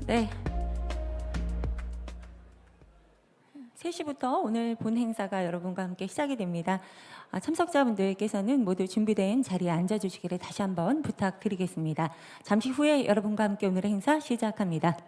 네. 3시부터 오늘 본 행사가 여러분과 함께 시작이 됩니다. 참석자분들께서는 모두 준비된 자리에 앉아주시기를 다시 한번 부탁드리겠습니다. 잠시 후에 여러분과 함께 오늘의 행사 시작합니다.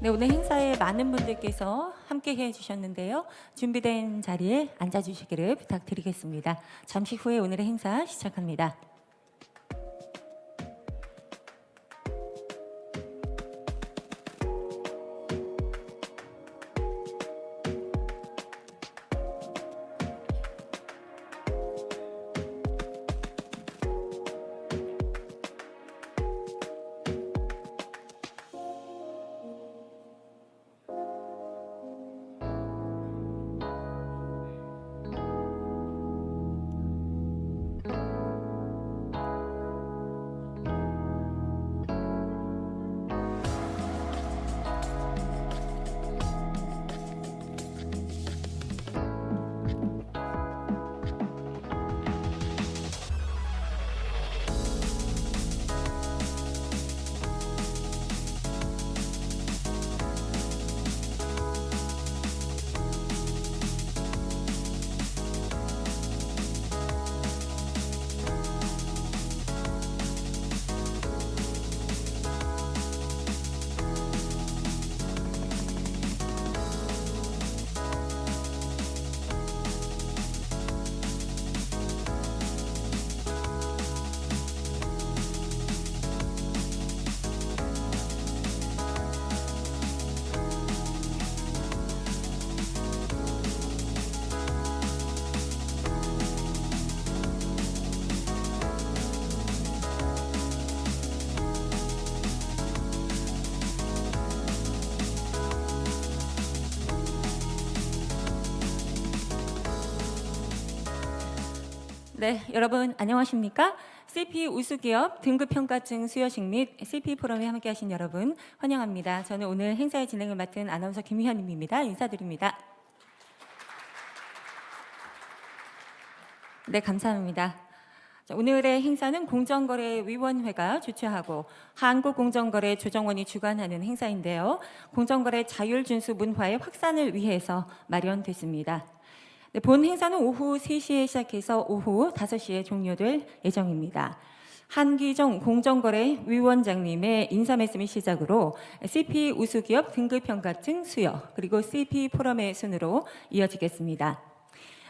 네, 오늘 행사에 많은 분들께서 함께 해주셨는데요. 준비된 자리에 앉아주시기를 부탁드리겠습니다. 잠시 후에 오늘의 행사 시작합니다. 네, 여러분 안녕하십니까? CP 우수기업 등급평가증 수여식 및 CP 포럼에 함께하신 여러분 환영합니다. 저는 오늘 행사의 진행을 맡은 아나운서 김희현입니다. 인사드립니다. 네, 감사합니다. 오늘의 행사는 공정거래위원회가 주최하고 한국공정거래조정원이 주관하는 행사인데요. 공정거래 자율 준수 문화의 확산을 위해서 마련됐습니다. 네, 본 행사는 오후 3시에 시작해서 오후 5시에 종료될 예정입니다. 한기정 공정거래위원장님의 인사 말씀을 시작으로 CP 우수기업 등급평가증 수여 그리고 CP 포럼의 순으로 이어지겠습니다.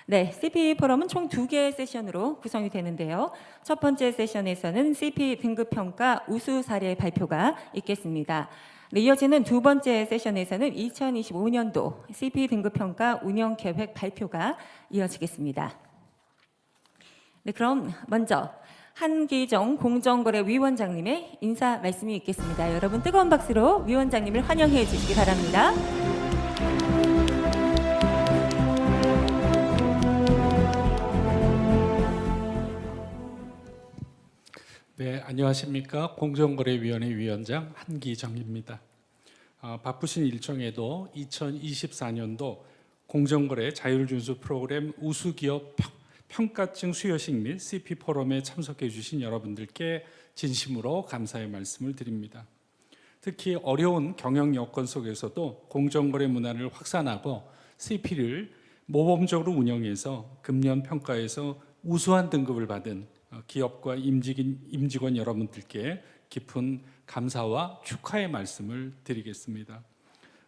네, CP 포럼은 총 2개의 세션으로 구성이 되는데요. 첫 번째 세션에서는 CP 등급평가 우수 사례 발표가 있겠습니다. 네, 이어지는 두 번째 세션에서는 2025년도 CP 등급평가 운영계획 발표가 이어지겠습니다. 네, 그럼 먼저 한기정 공정거래위원장님의 인사 말씀이 있겠습니다. 여러분 뜨거운 박수로 위원장님을 환영해 주시기 바랍니다. 네, 안녕하십니까. 공정거래위원회 위원장 한기정입니다. 바쁘신 일정에도 2024년도 공정거래 자율준수 프로그램 우수기업 평가증 수여식 및 CP 포럼에 참석해 주신 여러분들께 진심으로 감사의 말씀을 드립니다. 특히 어려운 경영 여건 속에서도 공정거래 문화를 확산하고 CP를 모범적으로 운영해서 금년 평가에서 우수한 등급을 받은 기업과 임직원 여러분들께 깊은 감사와 축하의 말씀을 드리겠습니다.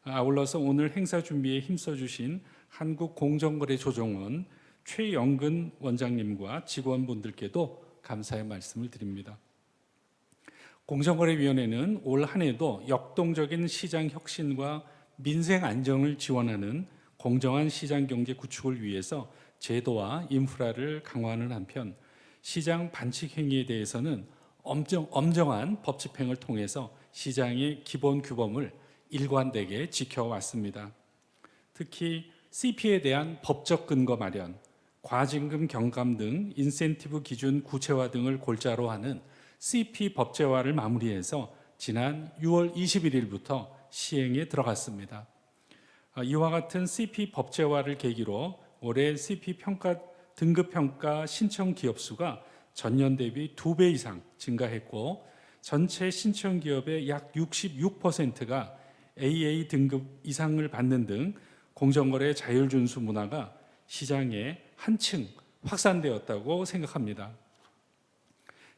아울러서 오늘 행사 준비에 힘써주신 한국공정거래조정원 최영근 원장님과 직원분들께도 감사의 말씀을 드립니다. 공정거래위원회는 올 한 해도 역동적인 시장 혁신과 민생 안정을 지원하는 공정한 시장 경제 구축을 위해서 제도와 인프라를 강화하는 한편 시장 반칙 행위에 대해서는 엄정한 법 집행을 통해서 시장의 기본 규범을 일관되게 지켜왔습니다. 특히 CP에 대한 법적 근거 마련, 과징금 경감 등 인센티브 기준 구체화 등을 골자로 하는 CP 법제화를 마무리해서 지난 6월 21일부터 시행에 들어갔습니다. 이와 같은 CP 법제화를 계기로 올해 CP 등급평가 신청 기업 수가 전년 대비 2배 이상 증가했고 전체 신청 기업의 약 66%가 AA 등급 이상을 받는 등 공정거래 자율준수 문화가 시장에 한층 확산되었다고 생각합니다.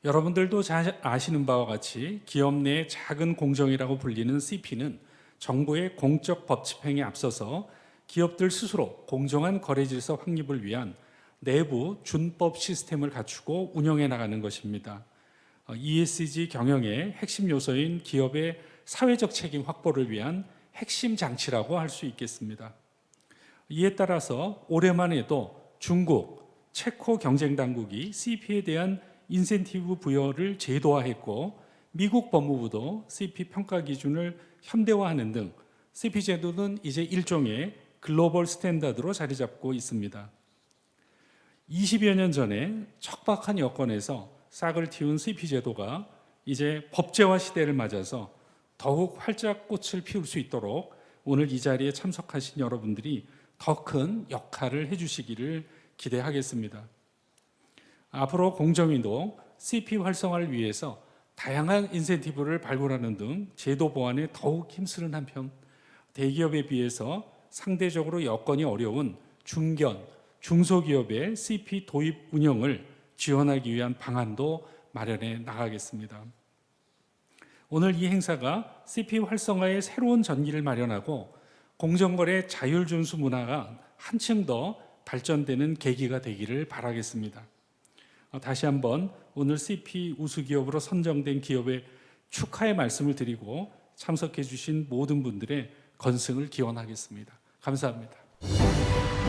여러분들도 잘 아시는 바와 같이 기업 내 작은 공정이라고 불리는 CP는 정부의 공적 법 집행에 앞서서 기업들 스스로 공정한 거래 질서 확립을 위한 내부 준법 시스템을 갖추고 운영해 나가는 것입니다. ESG 경영의 핵심 요소인 기업의 사회적 책임 확보를 위한 핵심 장치라고 할 수 있겠습니다. 이에 따라서 올해만 해도 중국, 체코 경쟁 당국이 CP에 대한 인센티브 부여를 제도화했고 미국 법무부도 CP 평가 기준을 현대화하는 등 CP 제도는 이제 일종의 글로벌 스탠다드로 자리 잡고 있습니다. 20여 년 전에 척박한 여건에서 싹을 틔운 CP 제도가 이제 법제화 시대를 맞아서 더욱 활짝 꽃을 피울 수 있도록 오늘 이 자리에 참석하신 여러분들이 더 큰 역할을 해주시기를 기대하겠습니다. 앞으로 공정위도 CP 활성화를 위해서 다양한 인센티브를 발굴하는 등 제도 보완에 더욱 힘쓰는 한편 대기업에 비해서 상대적으로 여건이 어려운 중견, 중소기업의 CP 도입 운영을 지원하기 위한 방안도 마련해 나가겠습니다. 오늘 이 행사가 CP 활성화의 새로운 전기를 마련하고 공정거래 자율준수 문화가 한층 더 발전되는 계기가 되기를 바라겠습니다. 다시 한번 오늘 CP 우수기업으로 선정된 기업에 축하의 말씀을 드리고 참석해 주신 모든 분들의 건승을 기원하겠습니다. 감사합니다.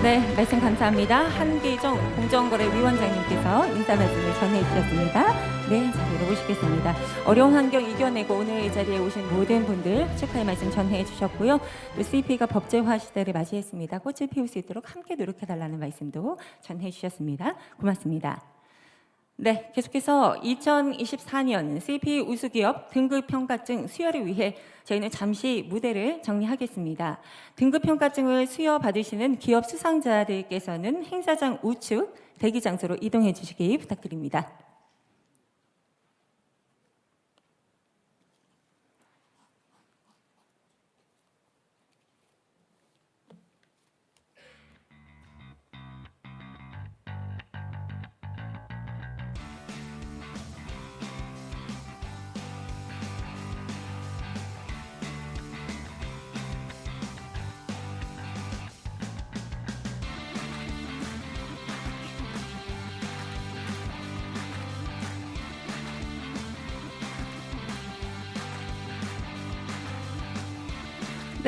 네, 말씀 감사합니다. 한기정 공정거래위원장님께서 인사 말씀을 전해 주셨습니다. 네, 자리로 모시겠습니다. 어려운 환경 이겨내고 오늘 이 자리에 오신 모든 분들 축하의 말씀 전해 주셨고요. 또 CP가 법제화 시대를 맞이했습니다. 꽃을 피울 수 있도록 함께 노력해달라는 말씀도 전해 주셨습니다. 고맙습니다. 네, 계속해서 2024년 CP 우수기업 등급평가증 수여를 위해 저희는 잠시 무대를 정리하겠습니다. 등급평가증을 수여받으시는 기업 수상자들께서는 행사장 우측 대기 장소로 이동해 주시기 부탁드립니다.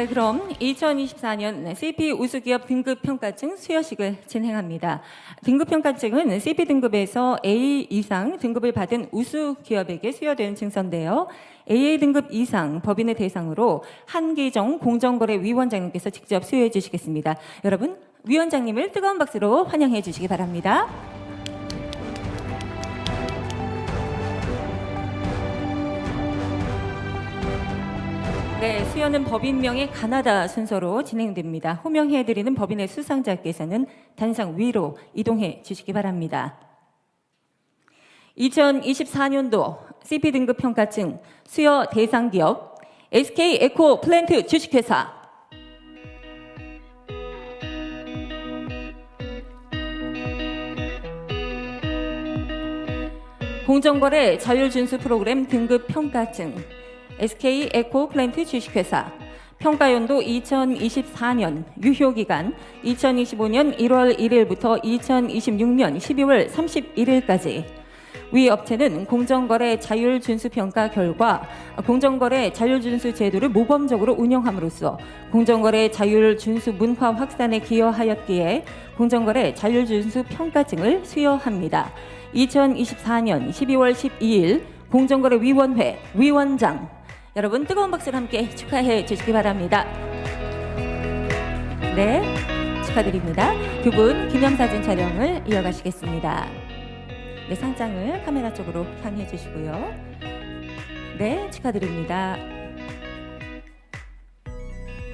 네, 그럼 2024년 CP 우수기업 등급평가증 수여식을 진행합니다. 등급평가증은 CP 등급에서 A 이상 등급을 받은 우수기업에게 수여되는 증서인데요. AA 등급 이상 법인을 대상으로 한기정 공정거래위원장님께서 직접 수여해 주시겠습니다. 여러분, 위원장님을 뜨거운 박수로 환영해 주시기 바랍니다. 네, 수여는 법인명의 가나다 순서로 진행됩니다. 호명해드리는 법인의 수상자께서는 단상 위로 이동해 주시기 바랍니다. 2024년도 CP 등급 평가증 수여 대상 기업 SK 에코 플랜트 주식회사 공정거래 자율준수 프로그램 등급 평가증 SK 에코 플랜트 주식회사 평가연도 2024년 유효기간 2025년 1월 1일부터 2026년 12월 31일까지 위 업체는 공정거래 자율준수평가 결과 공정거래 자율준수 제도를 모범적으로 운영함으로써 공정거래 자율준수 문화 확산에 기여하였기에 공정거래 자율준수 평가증을 수여합니다. 2024년 12월 12일 공정거래위원회 위원장 여러분 뜨거운 박수를 함께 축하해 주시기 바랍니다. 네, 축하드립니다. 두 분 기념사진 촬영을 이어가시겠습니다. 네, 상장을 카메라 쪽으로 향해 주시고요. 네, 축하드립니다.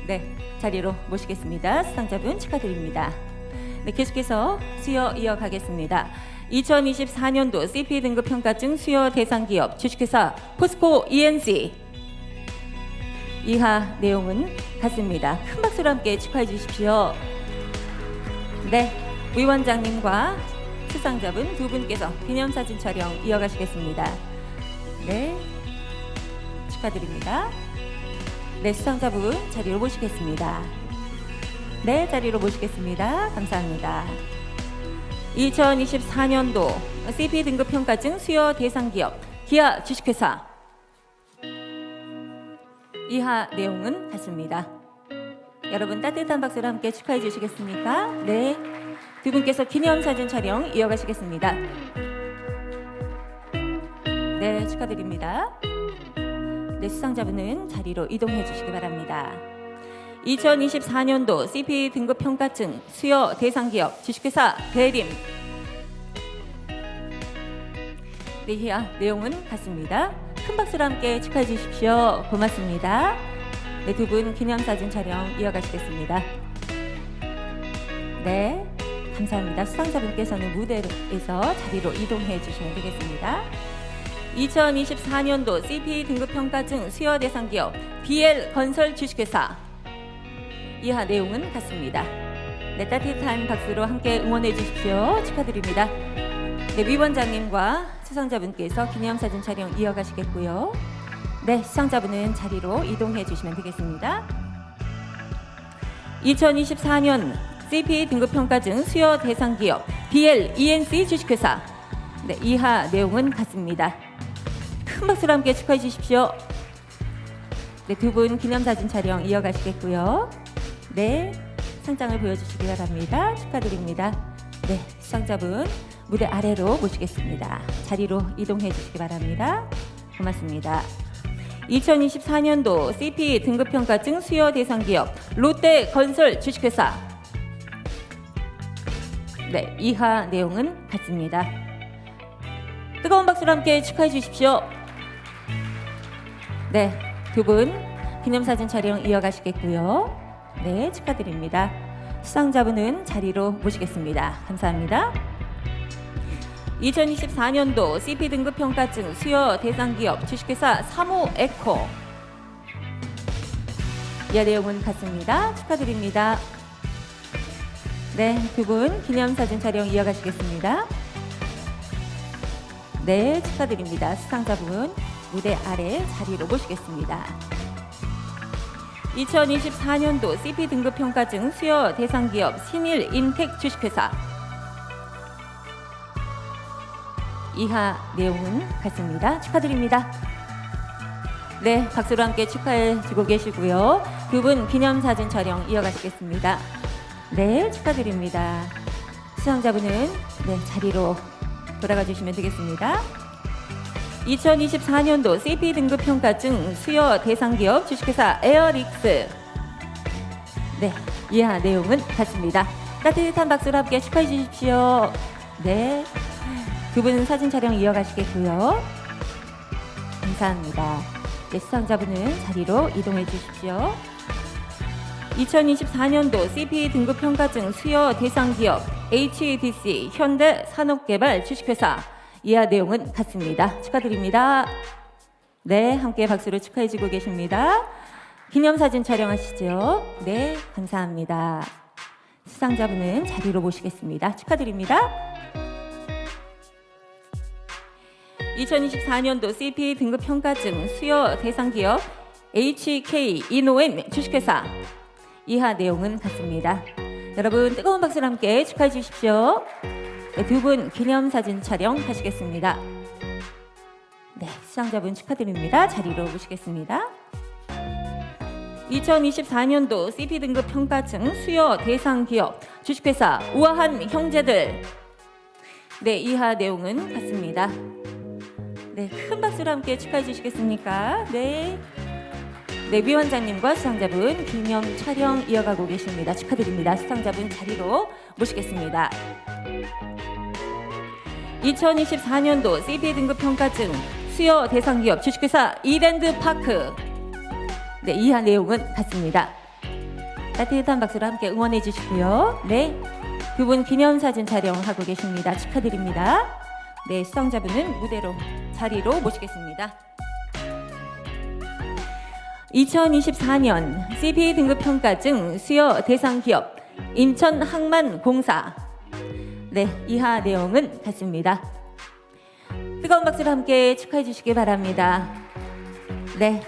네, 자리로 모시겠습니다. 수상자분 축하드립니다. 네, 계속해서 수여 이어가겠습니다. 2024년도 CP 등급 평가증 수여 대상 기업 주식회사 포스코 ENC 이하 내용은 같습니다. 큰 박수로 함께 축하해 주십시오. 네, 위원장님과 수상자분 두 분께서 기념사진 촬영 이어가시겠습니다. 네, 축하드립니다. 네, 수상자분 자리로 모시겠습니다. 네, 자리로 모시겠습니다. 감사합니다. 2024년도 CP 등급 평가증 수여 대상 기업 기아 주식회사 이하 내용은 같습니다. 여러분 따뜻한 박수로 함께 축하해 주시겠습니까? 네, 두 분께서 기념사진 촬영 이어가시겠습니다. 네, 축하드립니다. 네, 수상자분은 자리로 이동해 주시기 바랍니다. 2024년도 CP 등급 평가증 수여 대상 기업 주식회사 대림 네, 이하 내용은 같습니다. 큰 박수로 함께 축하해 주십시오. 고맙습니다. 네, 두 분 기념사진 촬영 이어가시겠습니다. 네, 감사합니다. 수상자분께서는 무대에서 자리로 이동해 주시면 되겠습니다. 2024년도 CP 등급 평가증 수여 대상 기업 BL 건설 주식회사 이하 내용은 같습니다. 네, 따뜻한 박수로 함께 응원해 주십시오. 축하드립니다. 네, 위원장님과 수상자분께서 기념사진 촬영 이어가시겠고요. 네, 수상자분은 자리로 이동해 주시면 되겠습니다. 2024년 CP 등급평가증 수여 대상 기업 BL ENC 주식회사 네, 이하 내용은 같습니다. 큰 박수로 함께 축하해 주십시오. 네, 두 분 기념사진 촬영 이어가시겠고요. 네, 상장을 보여주시기 바랍니다. 축하드립니다. 네, 수상자분 무대 아래로 모시겠습니다. 자리로 이동해 주시기 바랍니다. 고맙습니다. 2024년도 CP 등급평가증 수여 대상 기업 롯데건설 주식회사 네, 이하 내용은 같습니다. 뜨거운 박수로 함께 축하해 주십시오. 네, 두 분 기념사진 촬영 이어가시겠고요. 네, 축하드립니다. 수상자분은 자리로 모시겠습니다. 감사합니다. 2024년도 CP 등급평가증 수여 대상 기업 주식회사 사모에코 이 내용은 같습니다. 축하드립니다. 네, 두 분 기념사진 촬영 이어가시겠습니다. 네, 축하드립니다. 수상자분 무대 아래 자리로 모시겠습니다. 2024년도 CP 등급평가증 수여 대상 기업 신일인텍 주식회사 이하 내용은 같습니다. 축하드립니다. 네, 박수로 함께 축하해 주고 계시고요. 두 분 기념사진 촬영 이어가시겠습니다. 네, 축하드립니다. 수상자분은 네, 자리로 돌아가 주시면 되겠습니다. 2024년도 CP 등급 평가증 수여 대상 기업 주식회사 에어릭스. 네, 이하 내용은 같습니다. 따뜻한 박수로 함께 축하해 주십시오. 네, 두 분 사진 촬영 이어가시겠고요. 감사합니다. 네, 수상자분은 자리로 이동해 주십시오. 2024년도 CP 등급 평가증 수여 대상 기업 HDC 현대 산업개발 주식회사. 이하 내용은 같습니다. 축하드립니다. 네, 함께 박수로 축하해 주고 계십니다. 기념사진 촬영하시죠. 네, 감사합니다. 수상자분은 자리로 모시겠습니다. 축하드립니다. 2024년도 CP 등급 평가증 수여 대상 기업 HK 이노엠 주식회사. 이하 내용은 같습니다. 여러분 뜨거운 박수로 함께 축하해 주십시오. 네, 두 분 기념사진 촬영하시겠습니다. 네, 수상자분 축하드립니다. 자리로 모시겠습니다. 2024년도 CP 등급 평가증 수여 대상 기업 주식회사 우아한 형제들. 네, 이하 내용은 같습니다. 네, 큰 박수로 함께 축하해 주시겠습니까? 네. 네, 위원장님과 수상자분 기념 촬영 이어가고 계십니다. 축하드립니다. 수상자분 자리로 모시겠습니다. 2024년도 CP 등급 평가증 수여 대상 기업 주식회사 이랜드파크. 네, 이하 내용은 같습니다. 따뜻한 박수로 함께 응원해 주시고요. 네, 두 분 기념사진 촬영하고 계십니다. 축하드립니다. 네, 수상자분은 무대로 자리로 모시겠습니다. 2024년 CP 등급 평가증 수여 대상 기업 인천항만공사. 네, 이하 내용은 같습니다. 뜨거운 박수로 함께 축하해 주시기 바랍니다. 네,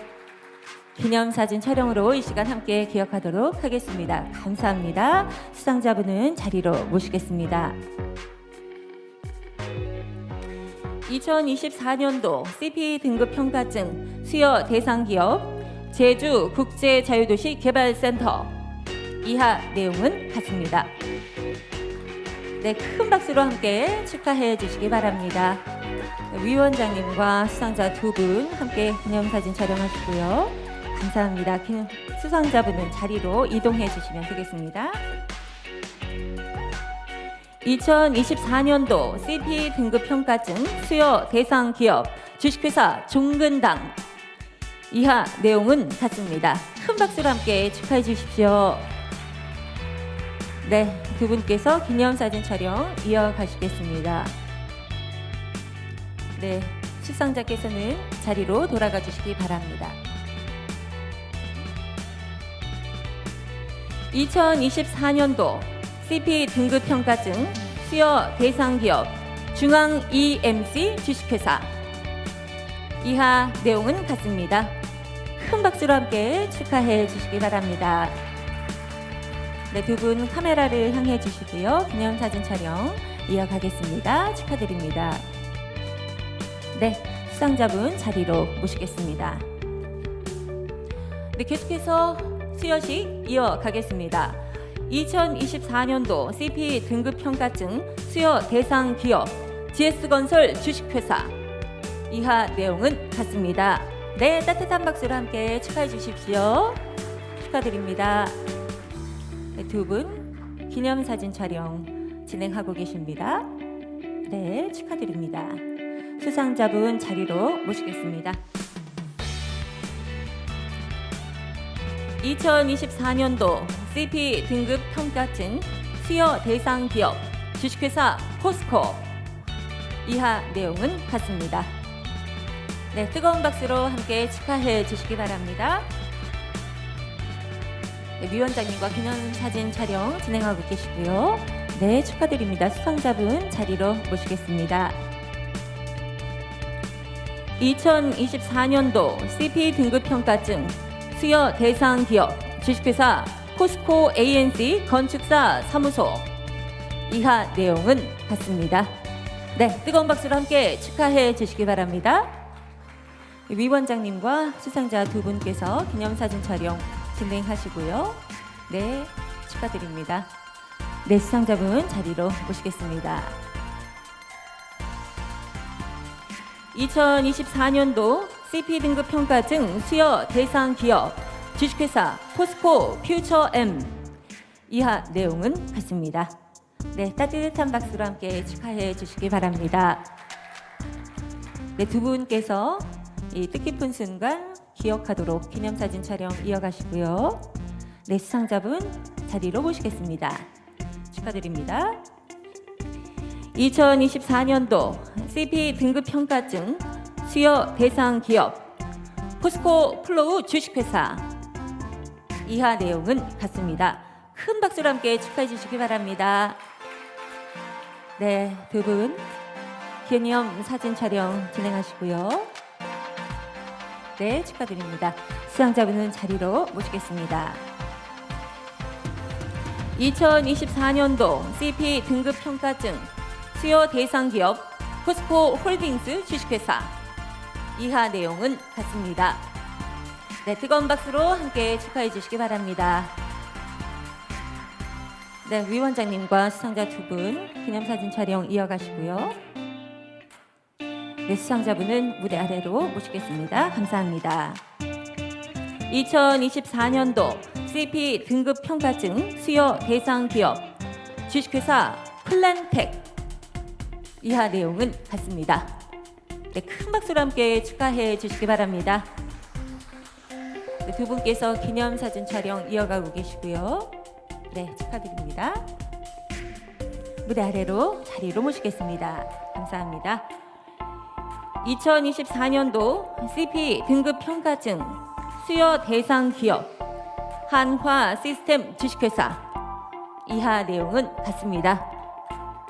기념사진 촬영으로 이 시간 함께 기억하도록 하겠습니다. 감사합니다. 수상자분은 자리로 모시겠습니다. 2024년도 CP 등급 평가증 수여 대상 기업 제주국제자유도시 개발센터. 이하 내용은 같습니다. 네, 큰 박수로 함께 축하해 주시기 바랍니다. 위원장님과 수상자 두 분 함께 기념사진 촬영하시고요. 감사합니다. 수상자분은 자리로 이동해 주시면 되겠습니다. 2024년도 CP 등급 평가증 수여 대상 기업 주식회사 종근당. 이하 내용은 같습니다. 큰 박수로 함께 축하해 주십시오. 네, 두 분께서 기념사진 촬영 이어가시겠습니다. 네, 수상자께서는 자리로 돌아가 주시기 바랍니다. 2024년도 CP 등급 평가증 수여 대상 기업 중앙 EMC 주식회사. 이하 내용은 같습니다. 큰 박수로 함께 축하해 주시기 바랍니다. 네, 두 분 카메라를 향해 주시고요. 기념사진 촬영 이어가겠습니다. 축하드립니다. 네, 수상자분 자리로 모시겠습니다. 네, 계속해서 수여식 이어가겠습니다. 2024년도 CP 등급 평가증 수여 대상 기업 GS건설 주식회사. 이하 내용은 같습니다. 네, 따뜻한 박수로 함께 축하해 주십시오. 축하드립니다. 네, 두 분 기념사진 촬영 진행하고 계십니다. 네, 축하드립니다. 수상자분 자리로 모시겠습니다. 2024년도 CP 등급 평가증 수여 대상 기업 주식회사 포스코. 이하 내용은 같습니다. 네, 뜨거운 박수로 함께 축하해 주시기 바랍니다. 네, 위원장님과 기념사진 촬영 진행하고 계시고요. 네, 축하드립니다. 수상자분 자리로 모시겠습니다. 2024년도 CP 등급 평가증 수여 대상 기업 주식회사 포스코 ANC 건축사 사무소. 이하 내용은 같습니다. 네, 뜨거운 박수로 함께 축하해 주시기 바랍니다. 위원장님과 수상자 두 분께서 기념사진 촬영 진행하시고요. 네, 축하드립니다. 네, 수상자분 자리로 모시겠습니다. 2024년도 CP 등급 평가증 수여 대상 기업 주식회사 포스코 퓨처엠 이하 내용은 같습니다. 네, 따뜻한 박수로 함께 축하해 주시기 바랍니다. 네, 두 분께서 이 뜻깊은 순간 기억하도록 기념사진 촬영 이어가시고요. 네, 수상자분 자리로 모시겠습니다. 축하드립니다. 2024년도 CP 등급 평가증 수여 대상 기업 포스코 플로우 주식회사 이하 내용은 같습니다. 큰 박수로 함께 축하해 주시기 바랍니다. 네, 두 분 기념 사진 촬영 진행하시고요. 네, 축하드립니다. 수상자분은 자리로 모시겠습니다. 2024년도 CP 등급 평가증 수요 대상 기업 포스코 홀딩스 주식회사 이하 내용은 같습니다. 네, 뜨거운 박수로 함께 축하해 주시기 바랍니다. 네, 위원장님과 수상자 두 분 기념사진 촬영 이어가시고요. 네, 수상자분은 무대 아래로 모시겠습니다. 감사합니다. 2024년도 CP 등급 평가증 수여 대상 기업 주식회사 플랜텍 이하 내용은 같습니다. 네, 큰 박수로 함께 축하해 주시기 바랍니다. 네, 두 분께서 기념사진 촬영 이어가고 계시고요. 네, 축하드립니다. 무대 아래로 자리로 모시겠습니다. 감사합니다. 2024년도 CP 등급 평가증 수여 대상 기업 한화 시스템 주식회사 이하 내용은 같습니다.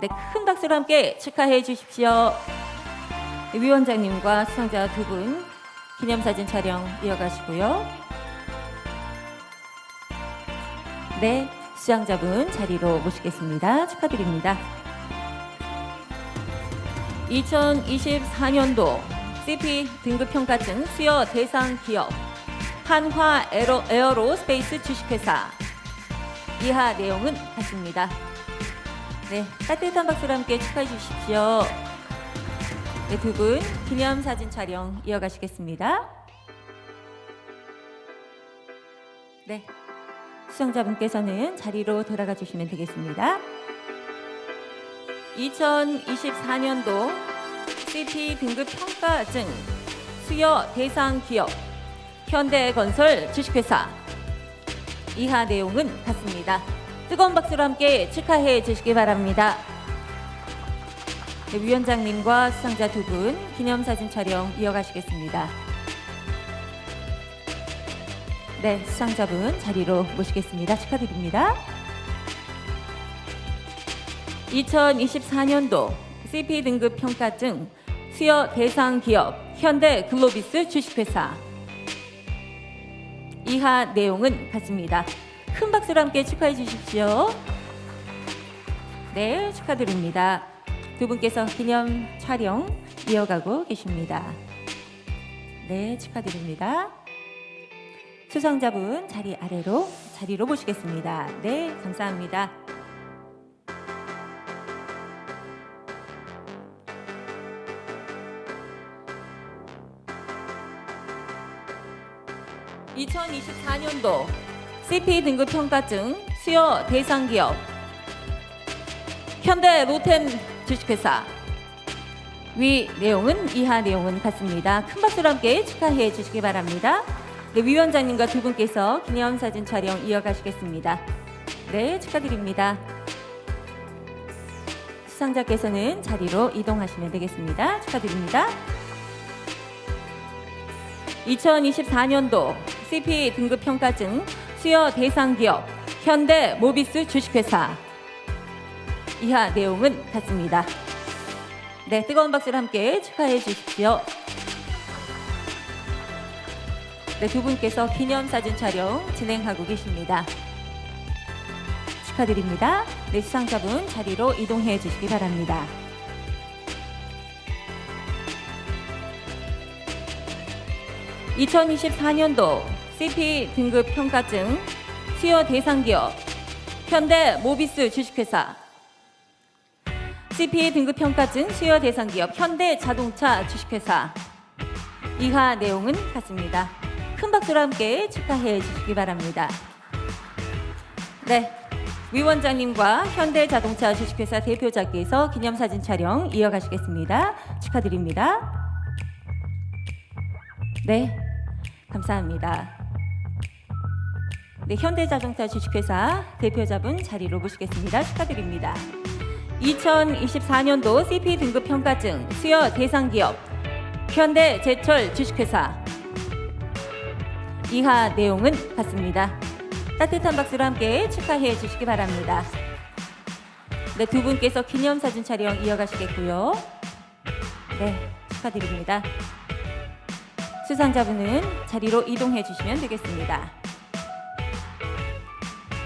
네, 큰 박수로 함께 축하해 주십시오. 네, 위원장님과 수상자 두 분 기념사진 촬영 이어가시고요. 네, 수상자분 자리로 모시겠습니다. 축하드립니다. 2024년도 CP 등급 평가증 수여 대상 기업 한화 에어로스페이스 주식회사 이하 내용은 같습니다. 네, 따뜻한 박수로 함께 축하해 주십시오. 네, 두 분 기념사진 촬영 이어가시겠습니다. 네, 수상자분께서는 자리로 돌아가 주시면 되겠습니다. 2024년도 CP 등급 평가증 수여 대상 기업 현대건설 주식회사 이하 내용은 같습니다. 뜨거운 박수로 함께 축하해 주시기 바랍니다. 네, 위원장님과 수상자 두 분 기념사진 촬영 이어가시겠습니다. 네, 수상자분 자리로 모시겠습니다. 축하드립니다. 2024년도 CP 등급 평가증 수여 대상 기업 현대글로비스 주식회사 이하 내용은 같습니다. 큰 박수로 함께 축하해 주십시오. 네, 축하드립니다. 두 분께서 기념 촬영 이어가고 계십니다. 네, 축하드립니다. 수상자분 자리로 모시겠습니다. 네, 감사합니다. (2024년도) CP 등급 평가증 수여 대상 기업 현대 로템 주식회사 위 내용은 이하 내용은 같습니다. 큰 박수로 함께 축하해 주시기 바랍니다. 네, 위원장님과 두 분께서 기념사진 촬영 이어가시겠습니다. 네, 축하드립니다. 수상자께서는 자리로 이동하시면 되겠습니다. 축하드립니다. 2024년도 CP 등급 평가증 수여 대상 기업 현대 모비스 주식회사 이하 내용은 같습니다. 네, 뜨거운 박수로 함께 축하해 주십시오. 네, 두 분께서 기념사진 촬영 진행하고 계십니다. 축하드립니다. 네, 수상자분 자리로 이동해 주시기 바랍니다. (2024년도) CP 등급 평가증 수여 대상 기업 현대 모비스 주식회사. CP 등급 평가증 수여 대상 기업 현대 자동차 주식회사. 이하 내용은 같습니다. 큰 박수로 함께 축하해 주시기 바랍니다. 네, 위원장님과 현대자동차 주식회사 대표자께서 기념사진 촬영 이어가시겠습니다. 축하드립니다. 네, 감사합니다. 네, 현대자동차 주식회사 대표자분 자리로 모시겠습니다. 축하드립니다. 2024년도 CP 등급 평가증 수여 대상 기업 현대제철 주식회사. 이하 내용은 같습니다. 따뜻한 박수로 함께 축하해 주시기 바랍니다. 네, 두 분께서 기념사진 촬영 이어가시겠고요. 네, 축하드립니다. 수상자분은 자리로 이동해 주시면 되겠습니다.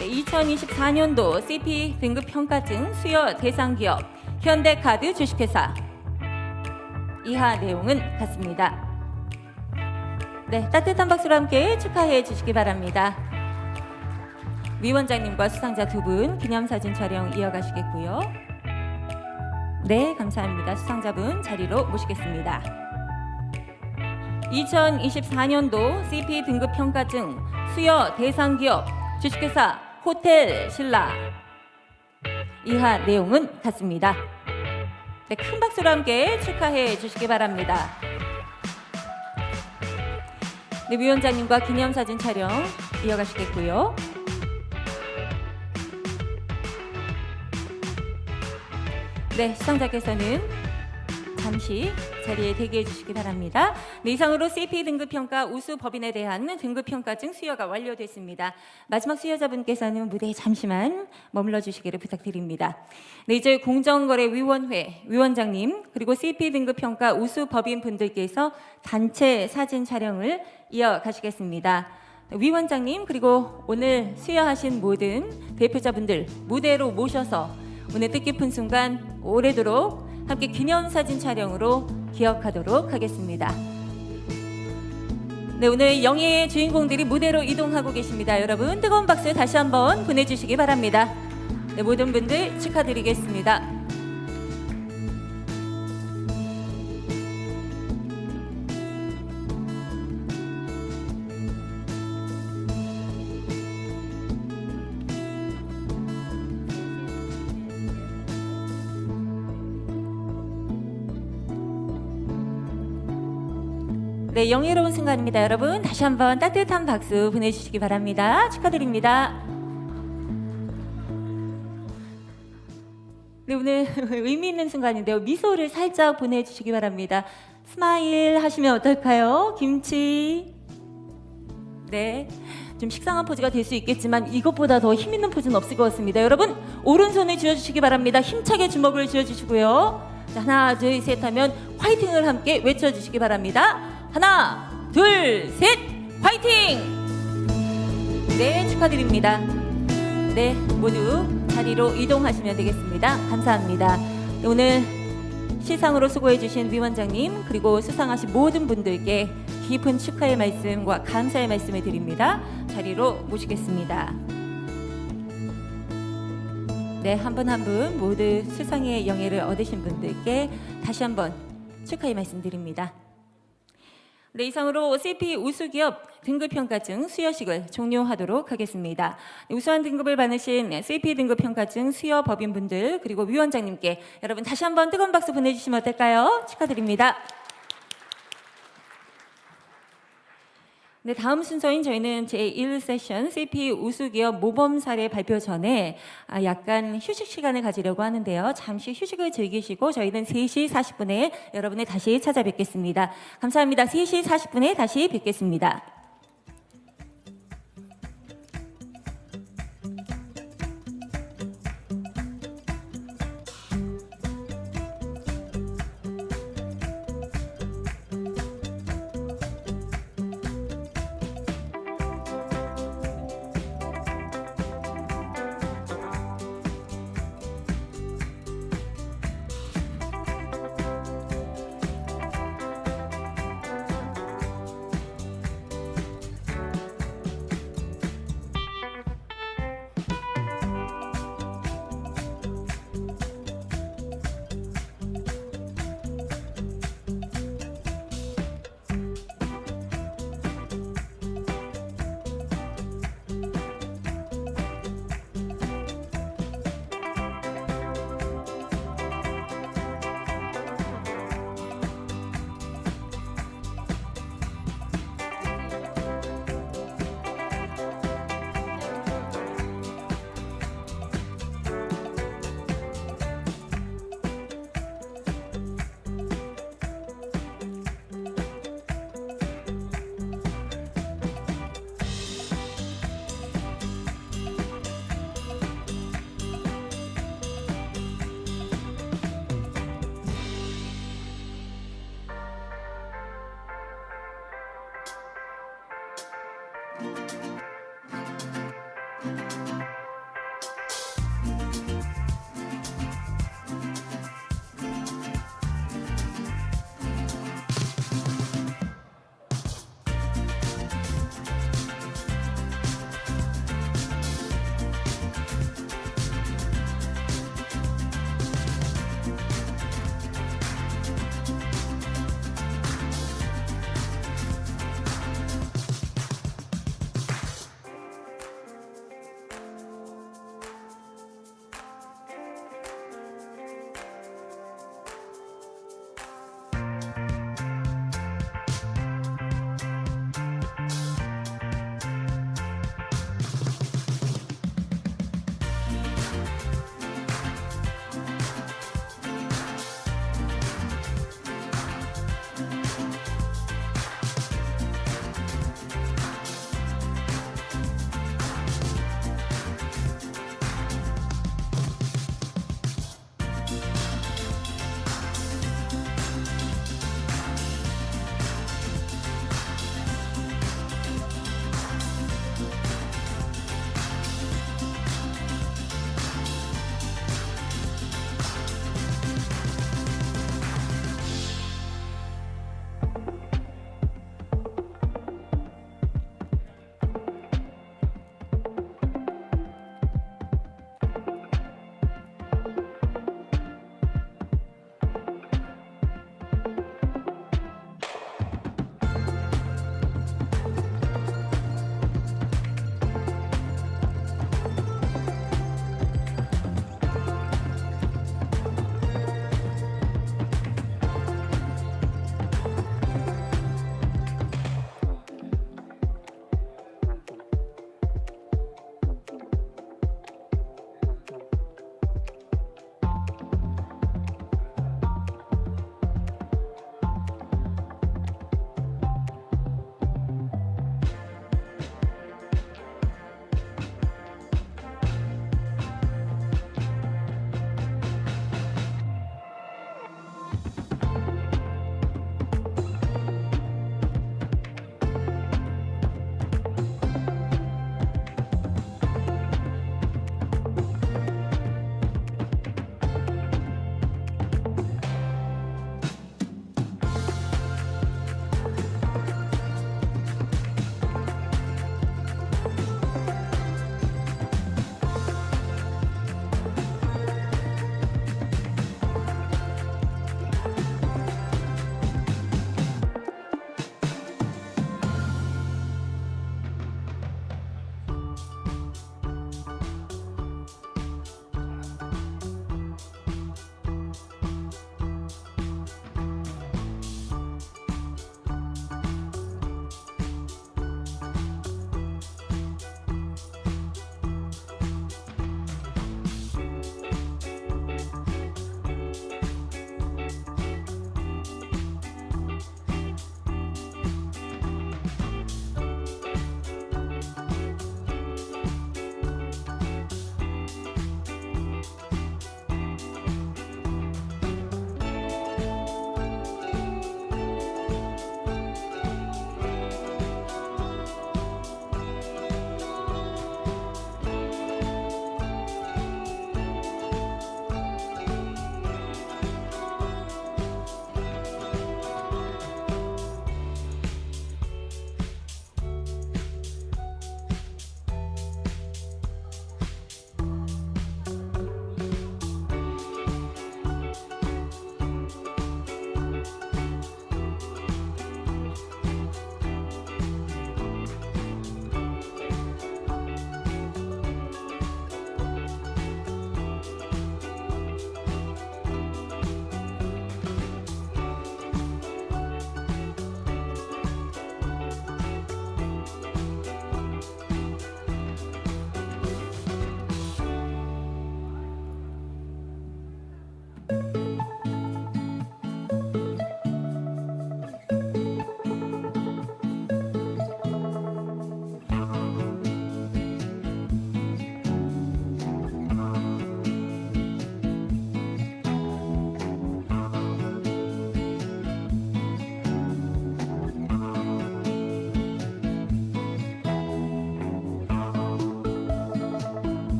네, 2024년도 CP 등급 평가증 수여 대상 기업 현대카드 주식회사. 이하 내용은 같습니다. 네, 따뜻한 박수로 함께 축하해 주시기 바랍니다. 위원장님과 수상자 두 분 기념사진 촬영 이어가시겠고요. 네, 감사합니다. 수상자분 자리로 모시겠습니다. 2024년도 CP 등급 평가증 수여 대상 기업 주식회사 호텔 신라. 이하 내용은 같습니다. 네, 큰 박수로 함께 축하해 주시기 바랍니다. 네, 위원장님과 기념사진 촬영 이어가시겠고요. 네, 시청자께서는 잠시 자리에 대기해 주시기 바랍니다. 네, 이상으로 CP 등급평가 우수 법인에 대한 등급평가증 수여가 완료됐습니다. 마지막 수여자분께서는 무대에 잠시만 머물러 주시기를 부탁드립니다. 네, 이제 공정거래위원회 위원장님 그리고 CP 등급평가 우수 법인 분들께서 단체 사진 촬영을 이어가시겠습니다. 위원장님 그리고 오늘 수여하신 모든 대표자분들 무대로 모셔서 오늘 뜻깊은 순간 오래도록 함께 기념사진 촬영으로 기억하도록 하겠습니다. 네, 오늘 영예의 주인공들이 무대로 이동하고 계십니다. 여러분 뜨거운 박수 다시 한번 보내주시기 바랍니다. 네, 모든 분들 축하드리겠습니다. 네, 영예로운 순간입니다. 여러분 다시 한번 따뜻한 박수 보내주시기 바랍니다. 축하드립니다. 네, 오늘 의미 있는 순간인데요. 미소를 살짝 보내주시기 바랍니다. 스마일 하시면 어떨까요? 김치. 네, 좀 식상한 포즈가 될 수 있겠지만 이것보다 더 힘 있는 포즈는 없을 것 같습니다. 여러분 오른손을 쥐어주시기 바랍니다. 힘차게 주먹을 쥐어주시고요. 자, 하나 둘 셋 하면 화이팅을 함께 외쳐주시기 바랍니다. 하나, 둘, 셋, 화이팅! 네, 축하드립니다. 네, 모두 자리로 이동하시면 되겠습니다. 감사합니다. 네, 오늘 시상으로 수고해주신 위원장님 그리고 수상하신 모든 분들께 깊은 축하의 말씀과 감사의 말씀을 드립니다. 자리로 모시겠습니다. 네, 한 분 한 분 모두 수상의 영예를 얻으신 분들께 다시 한번 축하의 말씀 드립니다. 네, 이상으로 CP 우수기업 등급평가증 수여식을 종료하도록 하겠습니다. 우수한 등급을 받으신 CP 등급평가증 수여 법인분들 그리고 위원장님께 여러분 다시 한번 뜨거운 박수 보내주시면 어떨까요? 축하드립니다. 네, 다음 순서인 저희는 제1세션 CP 우수기업 모범 사례 발표 전에 약간 휴식 시간을 가지려고 하는데요. 잠시 휴식을 즐기시고 저희는 3시 40분에 여러분을 다시 찾아뵙겠습니다. 감사합니다. 3시 40분에 다시 뵙겠습니다.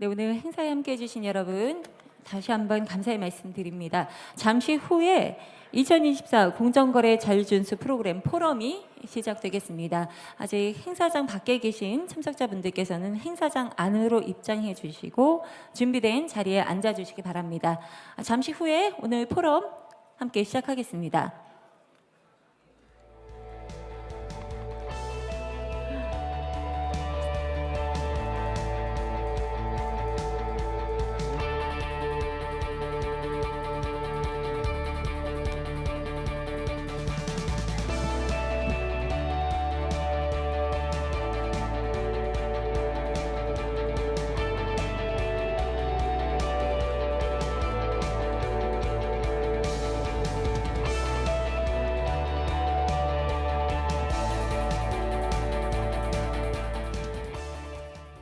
네, 오늘 행사에 함께해 주신 여러분 다시 한번 감사의 말씀드립니다. 잠시 후에 2024 공정거래 자율준수 프로그램 포럼이 시작되겠습니다. 아직 행사장 밖에 계신 참석자분들께서는 행사장 안으로 입장해 주시고 준비된 자리에 앉아 주시기 바랍니다. 잠시 후에 오늘 포럼 함께 시작하겠습니다.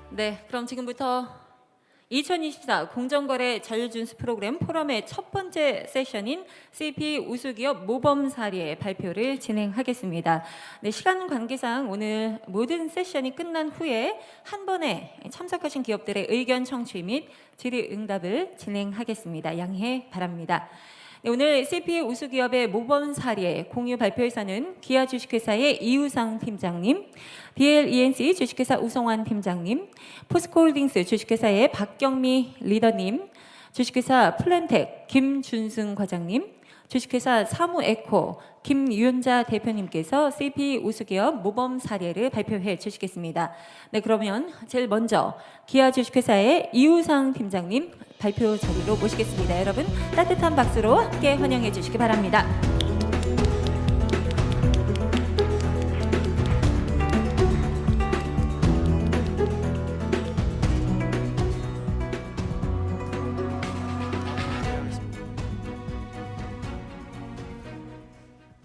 네, 그럼 지금부터 2024 공정거래 자율준수 프로그램 포럼의 첫 번째 세션인 CP 우수기업 모범 사례 발표를 진행하겠습니다. 네, 시간 관계상 오늘 모든 세션이 끝난 후에 한 번에 참석하신 기업들의 의견 청취 및 질의응답을 진행하겠습니다. 양해 바랍니다. 네, 오늘 CP 우수기업의 모범 사례 공유 발표에서는 기아 주식회사의 이우상 팀장님, BLENC 주식회사 우성환 팀장님, 포스코홀딩스 주식회사의 박경미 리더님, 주식회사 플랜텍 김준승 과장님, 주식회사 사무에코 김윤자 대표님께서 CP 우수기업 모범 사례를 발표해 주시겠습니다. 네, 그러면 제일 먼저 기아 주식회사의 이우상 팀장님 발표 자리로 모시겠습니다. 여러분 따뜻한 박수로 함께 환영해 주시기 바랍니다.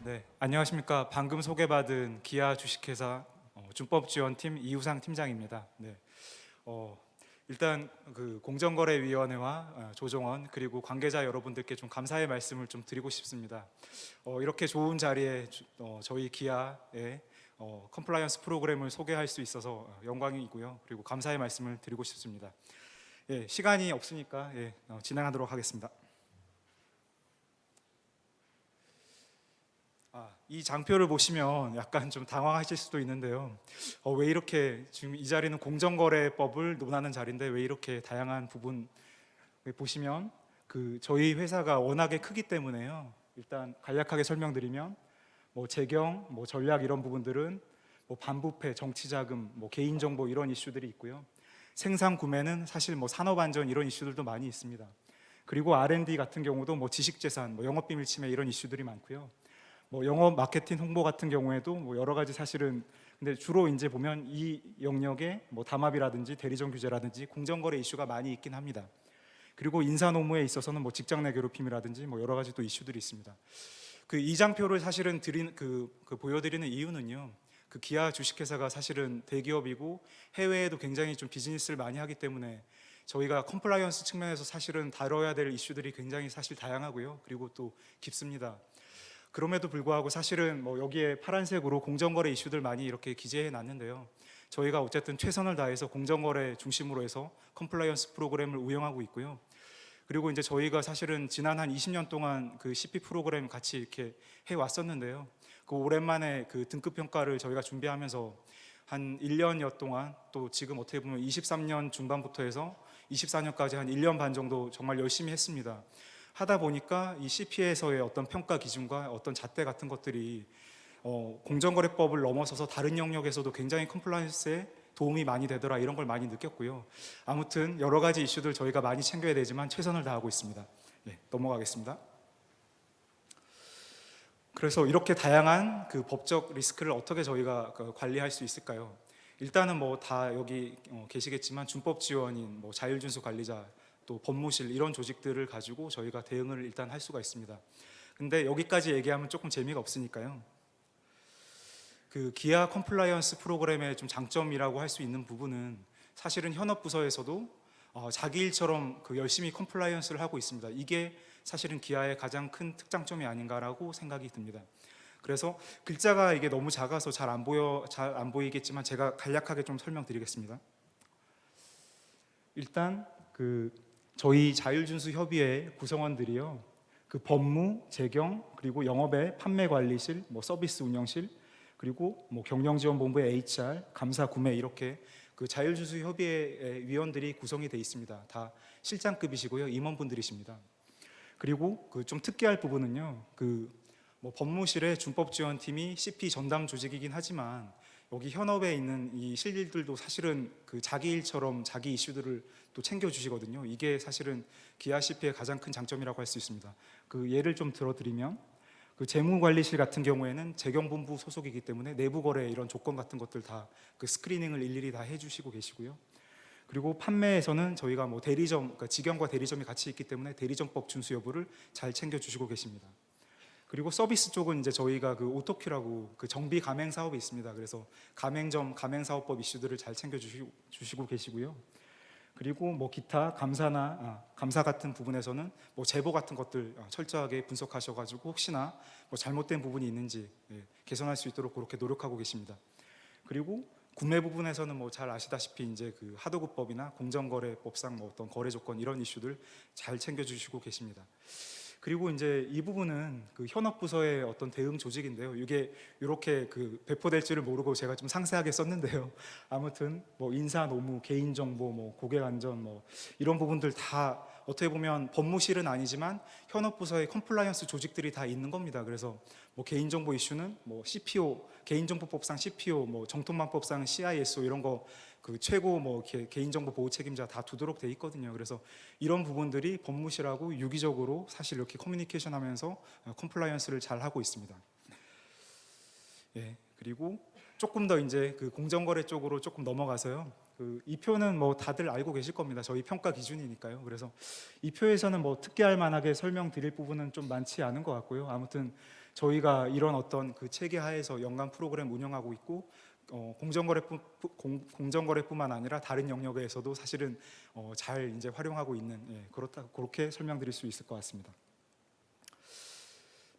네, 안녕하십니까. 방금 소개받은 기아 주식회사 준법지원팀 이우상 팀장입니다. 네, 일단 그 공정거래위원회와 조정원 그리고 관계자 여러분들께 좀 감사의 말씀을 좀 드리고 싶습니다. 이렇게 좋은 자리에 저희 기아의 컴플라이언스 프로그램을 소개할 수 있어서 영광이고요. 그리고 감사의 말씀을 드리고 싶습니다. 예, 시간이 없으니까 진행하도록 하겠습니다. 이 장표를 보시면 약간 좀 당황하실 수도 있는데요. 왜 이렇게 지금 이 자리는 공정거래법을 논하는 자리인데 왜 이렇게 다양한 부분 보시면 저희 회사가 워낙에 크기 때문에요. 일단 간략하게 설명드리면 재경, 전략 이런 부분들은 반부패, 정치자금, 개인정보 이런 이슈들이 있고요. 생산 구매는 사실 산업안전 이런 이슈들도 많이 있습니다. 그리고 R&D 같은 경우도 지식재산, 영업비밀 침해 이런 이슈들이 많고요. 영업 마케팅 홍보 같은 경우에도 여러 가지 사실은 근데 주로 이제 보면 이 영역에 담합이라든지 대리점 규제라든지 공정거래 이슈가 많이 있긴 합니다. 그리고 인사 노무에 있어서는 직장 내 괴롭힘이라든지 여러 가지 또 이슈들이 있습니다. 이 장표를 사실은 보여드리는 이유는요. 기아 주식회사가 사실은 대기업이고 해외에도 굉장히 좀 비즈니스를 많이 하기 때문에 저희가 컴플라이언스 측면에서 사실은 다뤄야 될 이슈들이 굉장히 사실 다양하고요. 그리고 또 깊습니다. 그럼에도 불구하고 사실은 여기에 파란색으로 공정거래 이슈들 많이 이렇게 기재해 놨는데요. 저희가 어쨌든 최선을 다해서 공정거래 중심으로 해서 컴플라이언스 프로그램을 운영하고 있고요. 그리고 이제 저희가 사실은 지난 한 20년 동안 CP 프로그램 같이 이렇게 해 왔었는데요. 오랜만에 등급 평가를 저희가 준비하면서 한 1년여 동안 또 지금 어떻게 보면 23년 중반부터 해서 24년까지 한 1년 반 정도 정말 열심히 했습니다. 하다 보니까 이 CP에서의 어떤 평가 기준과 어떤 잣대 같은 것들이 공정거래법을 넘어서서 다른 영역에서도 굉장히 컴플라이언스에 도움이 많이 되더라 이런 걸 많이 느꼈고요. 아무튼 여러 가지 이슈들 저희가 많이 챙겨야 되지만 최선을 다하고 있습니다. 넘어가겠습니다. 그래서 이렇게 다양한 법적 리스크를 어떻게 저희가 관리할 수 있을까요? 일단은 다 여기 계시겠지만 준법 지원인 자율준수 관리자 또 법무실 이런 조직들을 가지고 저희가 대응을 일단 할 수가 있습니다. 근데 여기까지 얘기하면 조금 재미가 없으니까요. 기아 컴플라이언스 프로그램의 좀 장점이라고 할 수 있는 부분은 사실은 현업 부서에서도 자기 일처럼 열심히 컴플라이언스를 하고 있습니다. 이게 사실은 기아의 가장 큰 특장점이 아닌가라고 생각이 듭니다. 그래서 글자가 이게 너무 작아서 잘 안 보이겠지만 제가 간략하게 좀 설명드리겠습니다. 일단 저희 자율준수협의회 구성원들이요, 법무, 재경, 그리고 영업의 판매관리실, 서비스 운영실, 그리고 경영지원본부의 HR, 감사, 구매 이렇게 자율준수협의회 위원들이 구성이 돼 있습니다. 다 실장급이시고요, 임원분들이십니다. 그리고 좀 특이할 부분은요, 법무실의 준법지원팀이 CP 전담 조직이긴 하지만 여기 현업에 있는 이 실들도 사실은 자기 일처럼 자기 이슈들을 또 챙겨주시거든요. 이게 사실은 기아 CP의 가장 큰 장점이라고 할 수 있습니다. 예를 좀 들어드리면 재무관리실 같은 경우에는 재경본부 소속이기 때문에 내부 거래 이런 조건 같은 것들 다 스크리닝을 일일이 다 해주시고 계시고요. 그리고 판매에서는 저희가 대리점, 그러니까 직영과 대리점이 같이 있기 때문에 대리점법 준수 여부를 잘 챙겨주시고 계십니다. 그리고 서비스 쪽은 이제 저희가 오토큐라고 정비 가맹 사업이 있습니다. 그래서 가맹점, 가맹사업법 이슈들을 잘 챙겨주시고 계시고요. 그리고 기타 감사 같은 부분에서는 제보 같은 것들 철저하게 분석하셔가지고 혹시나 잘못된 부분이 있는지 개선할 수 있도록 그렇게 노력하고 계십니다. 그리고 구매 부분에서는 잘 아시다시피 이제 하도급법이나 공정거래법상 어떤 거래 조건 이런 이슈들 잘 챙겨주시고 계십니다. 그리고 이제 이 부분은 현업부서의 어떤 대응 조직인데요. 이게 이렇게 배포될 줄을 모르고 제가 좀 상세하게 썼는데요. 아무튼 인사, 노무, 개인정보, 고객안전 이런 부분들 다 어떻게 보면 법무실은 아니지만 현업부서의 컴플라이언스 조직들이 다 있는 겁니다. 그래서 개인정보 이슈는 CPO, 개인정보법상 CPO, 정통만법상 CISO 이런 거 최고 개인정보 보호 책임자 다 두도록 돼 있거든요. 그래서 이런 부분들이 법무실하고 유기적으로 사실 이렇게 커뮤니케이션하면서 컴플라이언스를 잘 하고 있습니다. 예, 그리고 조금 더 이제 공정거래 쪽으로 조금 넘어가서요. 이 표는 다들 알고 계실 겁니다. 저희 평가 기준이니까요. 그래서 이 표에서는 특이할 만하게 설명드릴 부분은 좀 많지 않은 것 같고요. 아무튼 저희가 이런 어떤 체계 하에서 연간 프로그램 운영하고 있고 공정거래뿐만 아니라 다른 영역에서도 사실은 잘 이제 활용하고 있는 그렇게 설명드릴 수 있을 것 같습니다.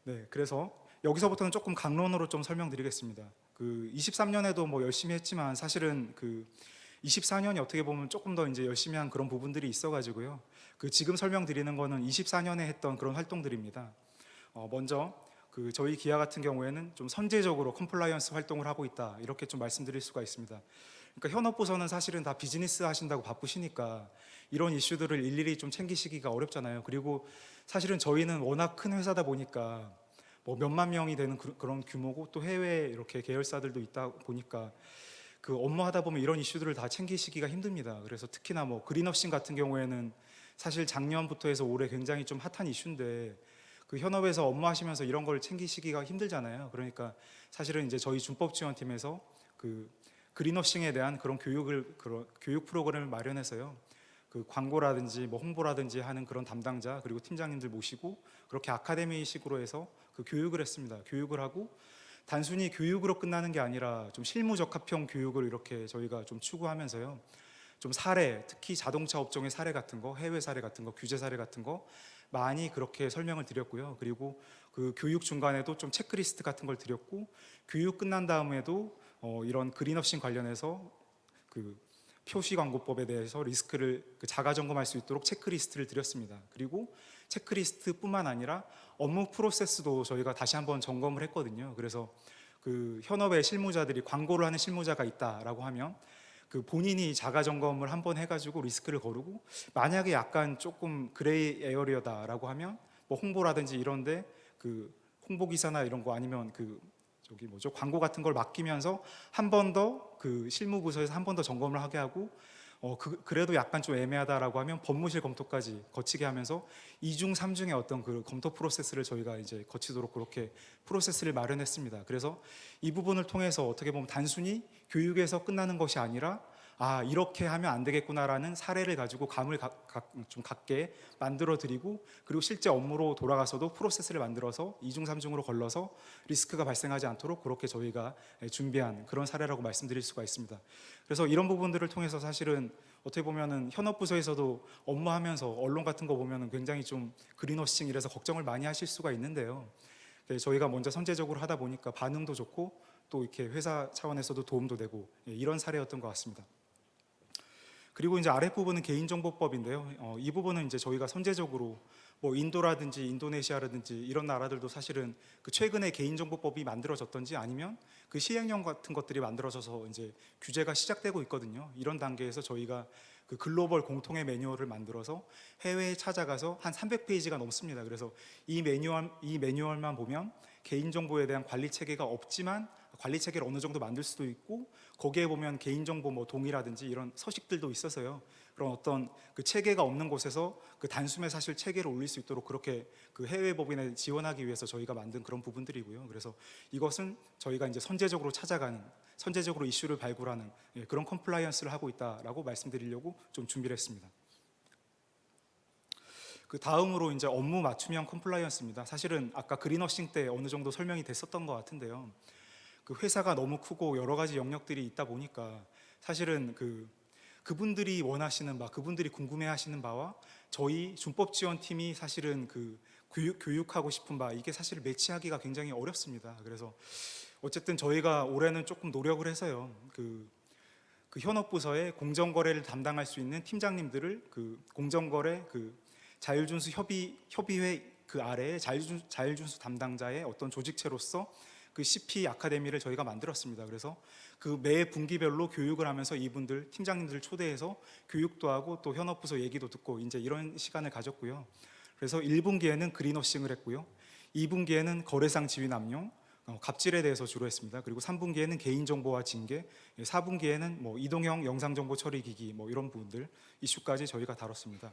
네, 그래서 여기서부터는 조금 강론으로 좀 설명드리겠습니다. 23년에도 열심히 했지만 사실은 24년이 어떻게 보면 조금 더 이제 열심히 한 그런 부분들이 있어가지고요. 지금 설명드리는 거는 24년에 했던 그런 활동들입니다. 먼저 저희 기아 같은 경우에는 좀 선제적으로 컴플라이언스 활동을 하고 있다 이렇게 좀 말씀드릴 수가 있습니다. 그러니까 현업부서는 사실은 다 비즈니스 하신다고 바쁘시니까 이런 이슈들을 일일이 좀 챙기시기가 어렵잖아요. 그리고 사실은 저희는 워낙 큰 회사다 보니까 몇만 명이 되는 그런 규모고 또 해외 이렇게 계열사들도 있다 보니까 업무하다 보면 이런 이슈들을 다 챙기시기가 힘듭니다. 그래서 특히나 그린워싱 같은 경우에는 사실 작년부터 해서 올해 굉장히 좀 핫한 이슈인데 현업에서 업무하시면서 이런 걸 챙기시기가 힘들잖아요. 그러니까 사실은 이제 저희 준법지원팀에서 그린워싱에 대한 그런 교육 프로그램을 마련해서요. 광고라든지 홍보라든지 하는 그런 담당자 그리고 팀장님들 모시고 그렇게 아카데미식으로 해서 교육을 했습니다. 교육을 하고 단순히 교육으로 끝나는 게 아니라 좀 실무 적합형 교육을 이렇게 저희가 좀 추구하면서요. 좀 사례, 특히 자동차 업종의 사례 같은 거, 해외 사례 같은 거, 규제 사례 같은 거 많이 그렇게 설명을 드렸고요. 그리고 교육 중간에도 좀 체크리스트 같은 걸 드렸고 교육 끝난 다음에도 이런 그린워싱 관련해서 표시광고법에 대해서 리스크를 자가 점검할 수 있도록 체크리스트를 드렸습니다. 그리고 체크리스트뿐만 아니라 업무 프로세스도 저희가 다시 한번 점검을 했거든요. 그래서 현업의 실무자들이 광고를 하는 실무자가 있다라고 하면 본인이 자가 점검을 한번 해가지고 리스크를 거르고 만약에 약간 조금 그레이 에어리어다라고 하면 홍보라든지 이런데 홍보 기사나 이런 거 아니면 광고 같은 걸 맡기면서 한 번 더 실무부서에서 한 번 더 점검을 하게 하고 그래도 약간 좀 애매하다라고 하면 법무실 검토까지 거치게 하면서 2중 3중의 어떤 검토 프로세스를 저희가 이제 거치도록 그렇게 프로세스를 마련했습니다. 그래서 이 부분을 통해서 어떻게 보면 단순히 교육에서 끝나는 것이 아니라 이렇게 하면 안 되겠구나라는 사례를 가지고 감을 좀 갖게 만들어 드리고 그리고 실제 업무로 돌아가서도 프로세스를 만들어서 2중 3중으로 걸러서 리스크가 발생하지 않도록 그렇게 저희가 준비한 그런 사례라고 말씀드릴 수가 있습니다. 그래서 이런 부분들을 통해서 사실은 어떻게 보면은 현업부서에서도 업무하면서 언론 같은 거 보면은 굉장히 좀 그린워싱 이래서 걱정을 많이 하실 수가 있는데요. 저희가 먼저 선제적으로 하다 보니까 반응도 좋고 또 이렇게 회사 차원에서도 도움도 되고 이런 사례였던 것 같습니다. 그리고 이제 아랫부분은 개인정보법인데요. 이 부분은 이제 저희가 선제적으로 뭐 인도라든지 인도네시아라든지 이런 나라들도 사실은 그 최근에 개인정보법이 만들어졌던지 아니면 그 시행령 같은 것들이 만들어져서 이제 규제가 시작되고 있거든요. 이런 단계에서 저희가 그 글로벌 공통의 매뉴얼을 만들어서 해외에 찾아가서 한 300페이지가 넘습니다. 그래서 이 매뉴얼만 보면 개인정보에 대한 관리 체계가 없지만 관리 체계를 어느 정도 만들 수도 있고, 거기에 보면 개인정보 뭐 동의라든지 이런 서식들도 있어서요. 그런 어떤 그 체계가 없는 곳에서 그 단숨에 사실 체계를 올릴 수 있도록 그렇게 그 해외 법인에 지원하기 위해서 저희가 만든 그런 부분들이고요. 그래서 이것은 저희가 이제 선제적으로 찾아가는, 선제적으로 이슈를 발굴하는 그런 컴플라이언스를 하고 있다라고 말씀드리려고 좀 준비를 했습니다. 그 다음으로 이제 업무 맞춤형 컴플라이언스입니다. 사실은 아까 그린워싱 때 어느 정도 설명이 됐었던 것 같은데요. 그 회사가 너무 크고 여러 가지 영역들이 있다 보니까 사실은 그분들이 원하시는 바, 그분들이 궁금해하시는 바와 저희 준법 지원팀이 사실은 그 교육하고 싶은 바, 이게 사실 매치하기가 굉장히 어렵습니다. 그래서 어쨌든 저희가 올해는 조금 노력을 해서요. 그 현업부서에 공정거래를 담당할 수 있는 팀장님들을 그 공정거래 그 자율준수 협의회 그 아래에 자율준수 담당자의 어떤 조직체로서 그 CP 아카데미를 저희가 만들었습니다. 그래서 그 매 분기별로 교육을 하면서 이분들 팀장님들을 초대해서 교육도 하고 또 현업부서 얘기도 듣고 이제 이런 시간을 가졌고요. 그래서 1분기에는 그린워싱을 했고요. 2분기에는 거래상 지위 남용, 갑질에 대해서 주로 했습니다. 그리고 3분기에는 개인정보와 징계, 4분기에는 뭐 이동형 영상정보 처리 기기 뭐 이런 부분들 이슈까지 저희가 다뤘습니다.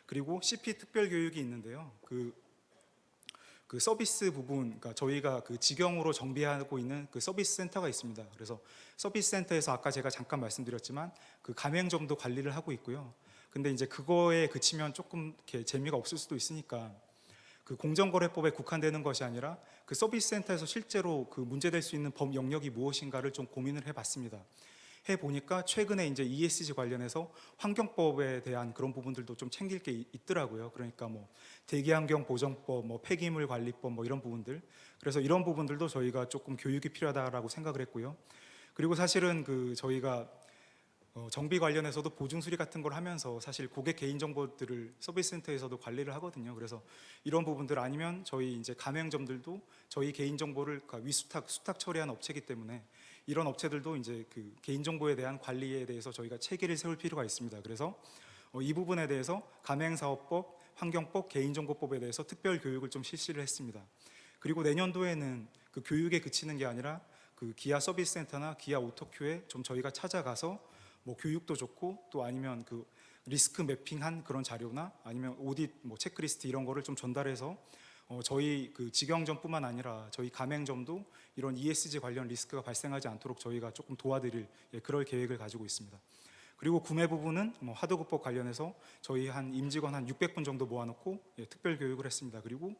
그리고 CP 특별 교육이 있는데요. 그 서비스 부분, 그러니까 저희가 그 직영으로 정비하고 있는 그 서비스 센터가 있습니다. 그래서 서비스 센터에서 아까 제가 잠깐 말씀드렸지만 그 가맹점도 관리를 하고 있고요. 근데 이제 그거에 그치면 조금 이렇게 재미가 없을 수도 있으니까 그 공정거래법에 국한되는 것이 아니라 그 서비스 센터에서 실제로 그 문제될 수 있는 법 영역이 무엇인가를 좀 고민을 해봤습니다. 해보니까 최근에 이제 ESG 관련해서 환경법에 대한 그런 부분들도 좀 챙길 게 있더라고요. 그러니까 뭐 대기환경 보전법, 뭐 폐기물 관리법 뭐 이런 부분들. 그래서 이런 부분들도 저희가 조금 교육이 필요하다라고 생각을 했고요. 그리고 사실은 그 저희가 정비 관련해서도 보증 수리 같은 걸 하면서 사실 고객 개인 정보들을 서비스 센터에서도 관리를 하거든요. 그래서 이런 부분들 아니면 저희 이제 가맹점들도 저희 개인 정보를 수탁 처리하는 업체이기 때문에 이런 업체들도 이제 그 개인 정보에 대한 관리에 대해서 저희가 체계를 세울 필요가 있습니다. 그래서 이 부분에 대해서 가맹사업법, 환경법, 개인정보법에 대해서 특별 교육을 좀 실시를 했습니다. 그리고 내년도에는 그 교육에 그치는 게 아니라 그 기아 서비스 센터나 기아 오토큐에 좀 저희가 찾아가서 뭐 교육도 좋고 또 아니면 그 리스크 매핑한 그런 자료나 아니면 오딧 뭐 체크리스트 이런 거를 좀 전달해서 저희 그 직영점뿐만 아니라 저희 가맹점도 이런 ESG 관련 리스크가 발생하지 않도록 저희가 조금 도와드릴 그럴 계획을 가지고 있습니다. 그리고 구매 부분은 뭐 하도급법 관련해서 저희 한 임직원 한 600분 정도 모아놓고 특별 교육을 했습니다. 그리고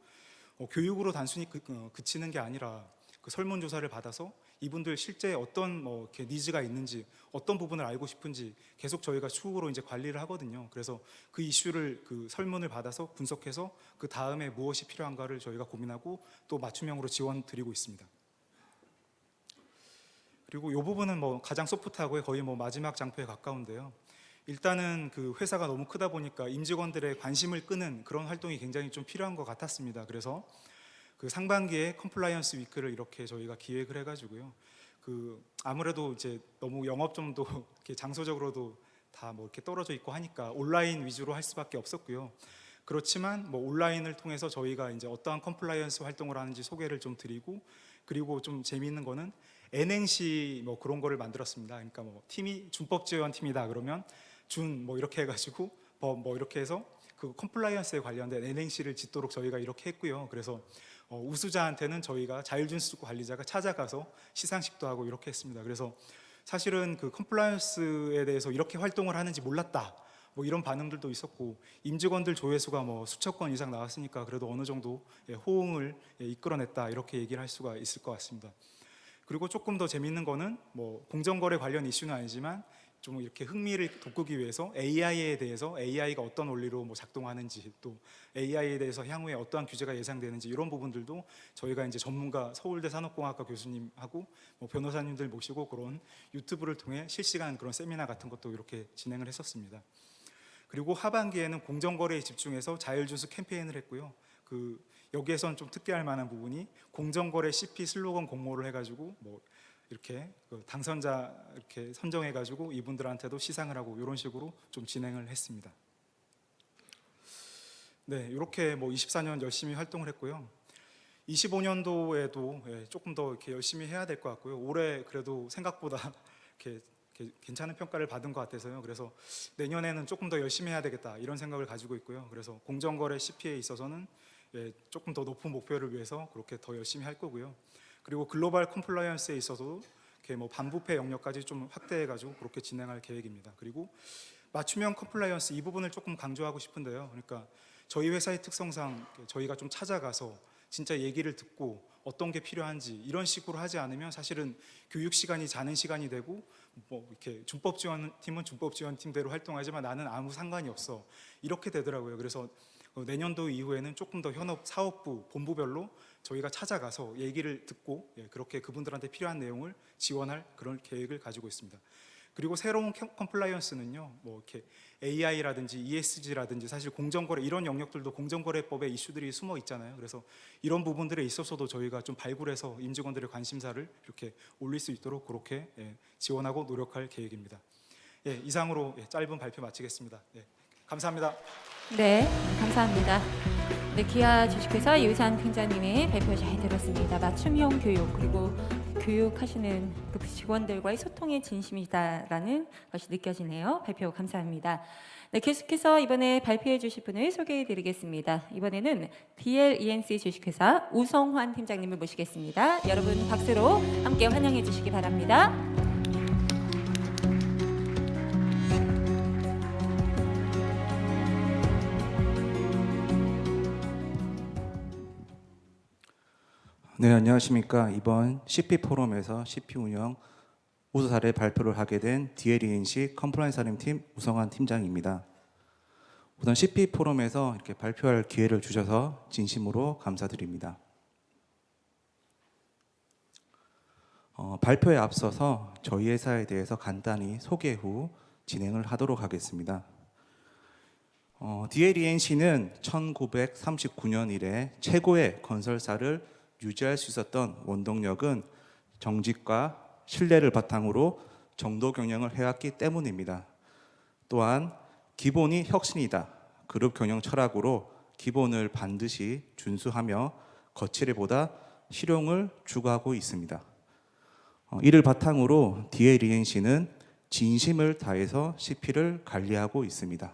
교육으로 단순히 그치는 게 아니라 그 설문조사를 받아서 이분들 실제 어떤 뭐 이렇게 니즈가 있는지 어떤 부분을 알고 싶은지 계속 저희가 추후로 이제 관리를 하거든요. 그래서 그 이슈를 그 설문을 받아서 분석해서 그 다음에 무엇이 필요한가를 저희가 고민하고 또 맞춤형으로 지원 드리고 있습니다. 그리고 이 부분은 뭐 가장 소프트하고 거의 뭐 마지막 장표에 가까운데요. 일단은 그 회사가 너무 크다 보니까 임직원들의 관심을 끄는 그런 활동이 굉장히 좀 필요한 것 같았습니다. 그래서 그 상반기에 컴플라이언스 위크를 이렇게 저희가 기획을 해가지고요. 그 아무래도 이제 너무 영업점도 이렇게 장소적으로도 다 뭐 이렇게 떨어져 있고 하니까 온라인 위주로 할 수밖에 없었고요. 그렇지만 뭐 온라인을 통해서 저희가 이제 어떠한 컴플라이언스 활동을 하는지 소개를 좀 드리고, 그리고 좀 재미있는 거는 N행시 뭐 그런 거를 만들었습니다. 그러니까 뭐 팀이 준법 지원 팀이다 그러면 준 뭐 이렇게 해가지고 법 뭐 이렇게 해서 그 컴플라이언스에 관련된 N행시를 짓도록 저희가 이렇게 했고요. 그래서 우수자한테는 저희가 자율준수 관리자가 찾아가서 시상식도 하고 이렇게 했습니다. 그래서 사실은 그 컴플라이언스에 대해서 이렇게 활동을 하는지 몰랐다 뭐 이런 반응들도 있었고, 임직원들 조회수가 뭐 수천 건 이상 나왔으니까 그래도 어느 정도 호응을 이끌어냈다 이렇게 얘기를 할 수가 있을 것 같습니다. 그리고 조금 더 재미있는 거는 뭐 공정거래 관련 이슈는 아니지만 좀 이렇게 흥미를 돋구기 위해서 AI에 대해서 AI가 어떤 원리로 뭐 작동하는지, 또 AI에 대해서 향후에 어떠한 규제가 예상되는지 이런 부분들도 저희가 이제 전문가 서울대 산업공학과 교수님하고 뭐 변호사님들 모시고 그런 유튜브를 통해 실시간 그런 세미나 같은 것도 이렇게 진행을 했었습니다. 그리고 하반기에는 공정거래에 집중해서 자율준수 캠페인을 했고요. 여기에선 좀 특별할 만한 부분이 공정거래 CP 슬로건 공모를 해가지고 뭐 이렇게 당선자 이렇게 선정해가지고 이분들한테도 시상을 하고 이런 식으로 좀 진행을 했습니다. 네, 이렇게 뭐 24년 열심히 활동을 했고요. 25년도에도 조금 더 이렇게 열심히 해야 될 것 같고요. 올해 그래도 생각보다 이렇게 괜찮은 평가를 받은 것 같아서요. 그래서 내년에는 조금 더 열심히 해야 되겠다 이런 생각을 가지고 있고요. 그래서 공정거래 CP에 있어서는 조금 더 높은 목표를 위해서 그렇게 더 열심히 할 거고요. 그리고 글로벌 컴플라이언스에 있어서도 이렇게 뭐 반부패 영역까지 좀 확대해가지고 그렇게 진행할 계획입니다. 그리고 맞춤형 컴플라이언스 이 부분을 조금 강조하고 싶은데요. 그러니까 저희 회사의 특성상 저희가 좀 찾아가서 진짜 얘기를 듣고 어떤 게 필요한지 이런 식으로 하지 않으면 사실은 교육 시간이 자는 시간이 되고 뭐 이렇게 준법 지원팀은 준법 지원팀대로 활동하지만 나는 아무 상관이 없어 이렇게 되더라고요. 그래서 내년도 이후에는 조금 더 현업 사업부 본부별로 저희가 찾아가서 얘기를 듣고 그렇게 그분들한테 필요한 내용을 지원할 그런 계획을 가지고 있습니다. 그리고 새로운 컴플라이언스는요, 뭐 이렇게 AI라든지 ESG라든지 사실 공정거래 이런 영역들도 공정거래법에 이슈들이 숨어 있잖아요. 그래서 이런 부분들에 있어서도 저희가 좀 발굴해서 임직원들의 관심사를 이렇게 올릴 수 있도록 그렇게 지원하고 노력할 계획입니다. 이상으로 짧은 발표 마치겠습니다. 감사합니다. 네, 감사합니다. 네, 기아 주식회사 이우산 팀장님의 발표 잘 들었습니다. 맞춤형 교육 그리고 교육하시는 그 직원들과의 소통의 진심이다라는 것이 느껴지네요. 발표 감사합니다. 네, 계속해서 이번에 발표해 주실 분을 소개해 드리겠습니다. 이번에는 DLENC 주식회사 우성환 팀장님을 모시겠습니다. 여러분 박수로 함께 환영해 주시기 바랍니다. 네, 안녕하십니까. 이번 CP 포럼에서 CP 운영 우수 사례 발표를 하게 된 DLENC 컴플라이언스 사림팀 우성환 팀장입니다. 우선 CP 포럼에서 이렇게 발표할 기회를 주셔서 진심으로 감사드립니다. 발표에 앞서서 저희 회사에 대해서 간단히 소개 후 진행을 하도록 하겠습니다. DLENC는 1939년 이래 최고의 건설사를 유지할 수 있었던 원동력은 정직과 신뢰를 바탕으로 정도 경영을 해왔기 때문입니다. 또한 기본이 혁신이다. 그룹 경영 철학으로 기본을 반드시 준수하며 거칠보다 실용을 추구하고 있습니다. 이를 바탕으로 DLENC는 진심을 다해서 CP를 관리하고 있습니다.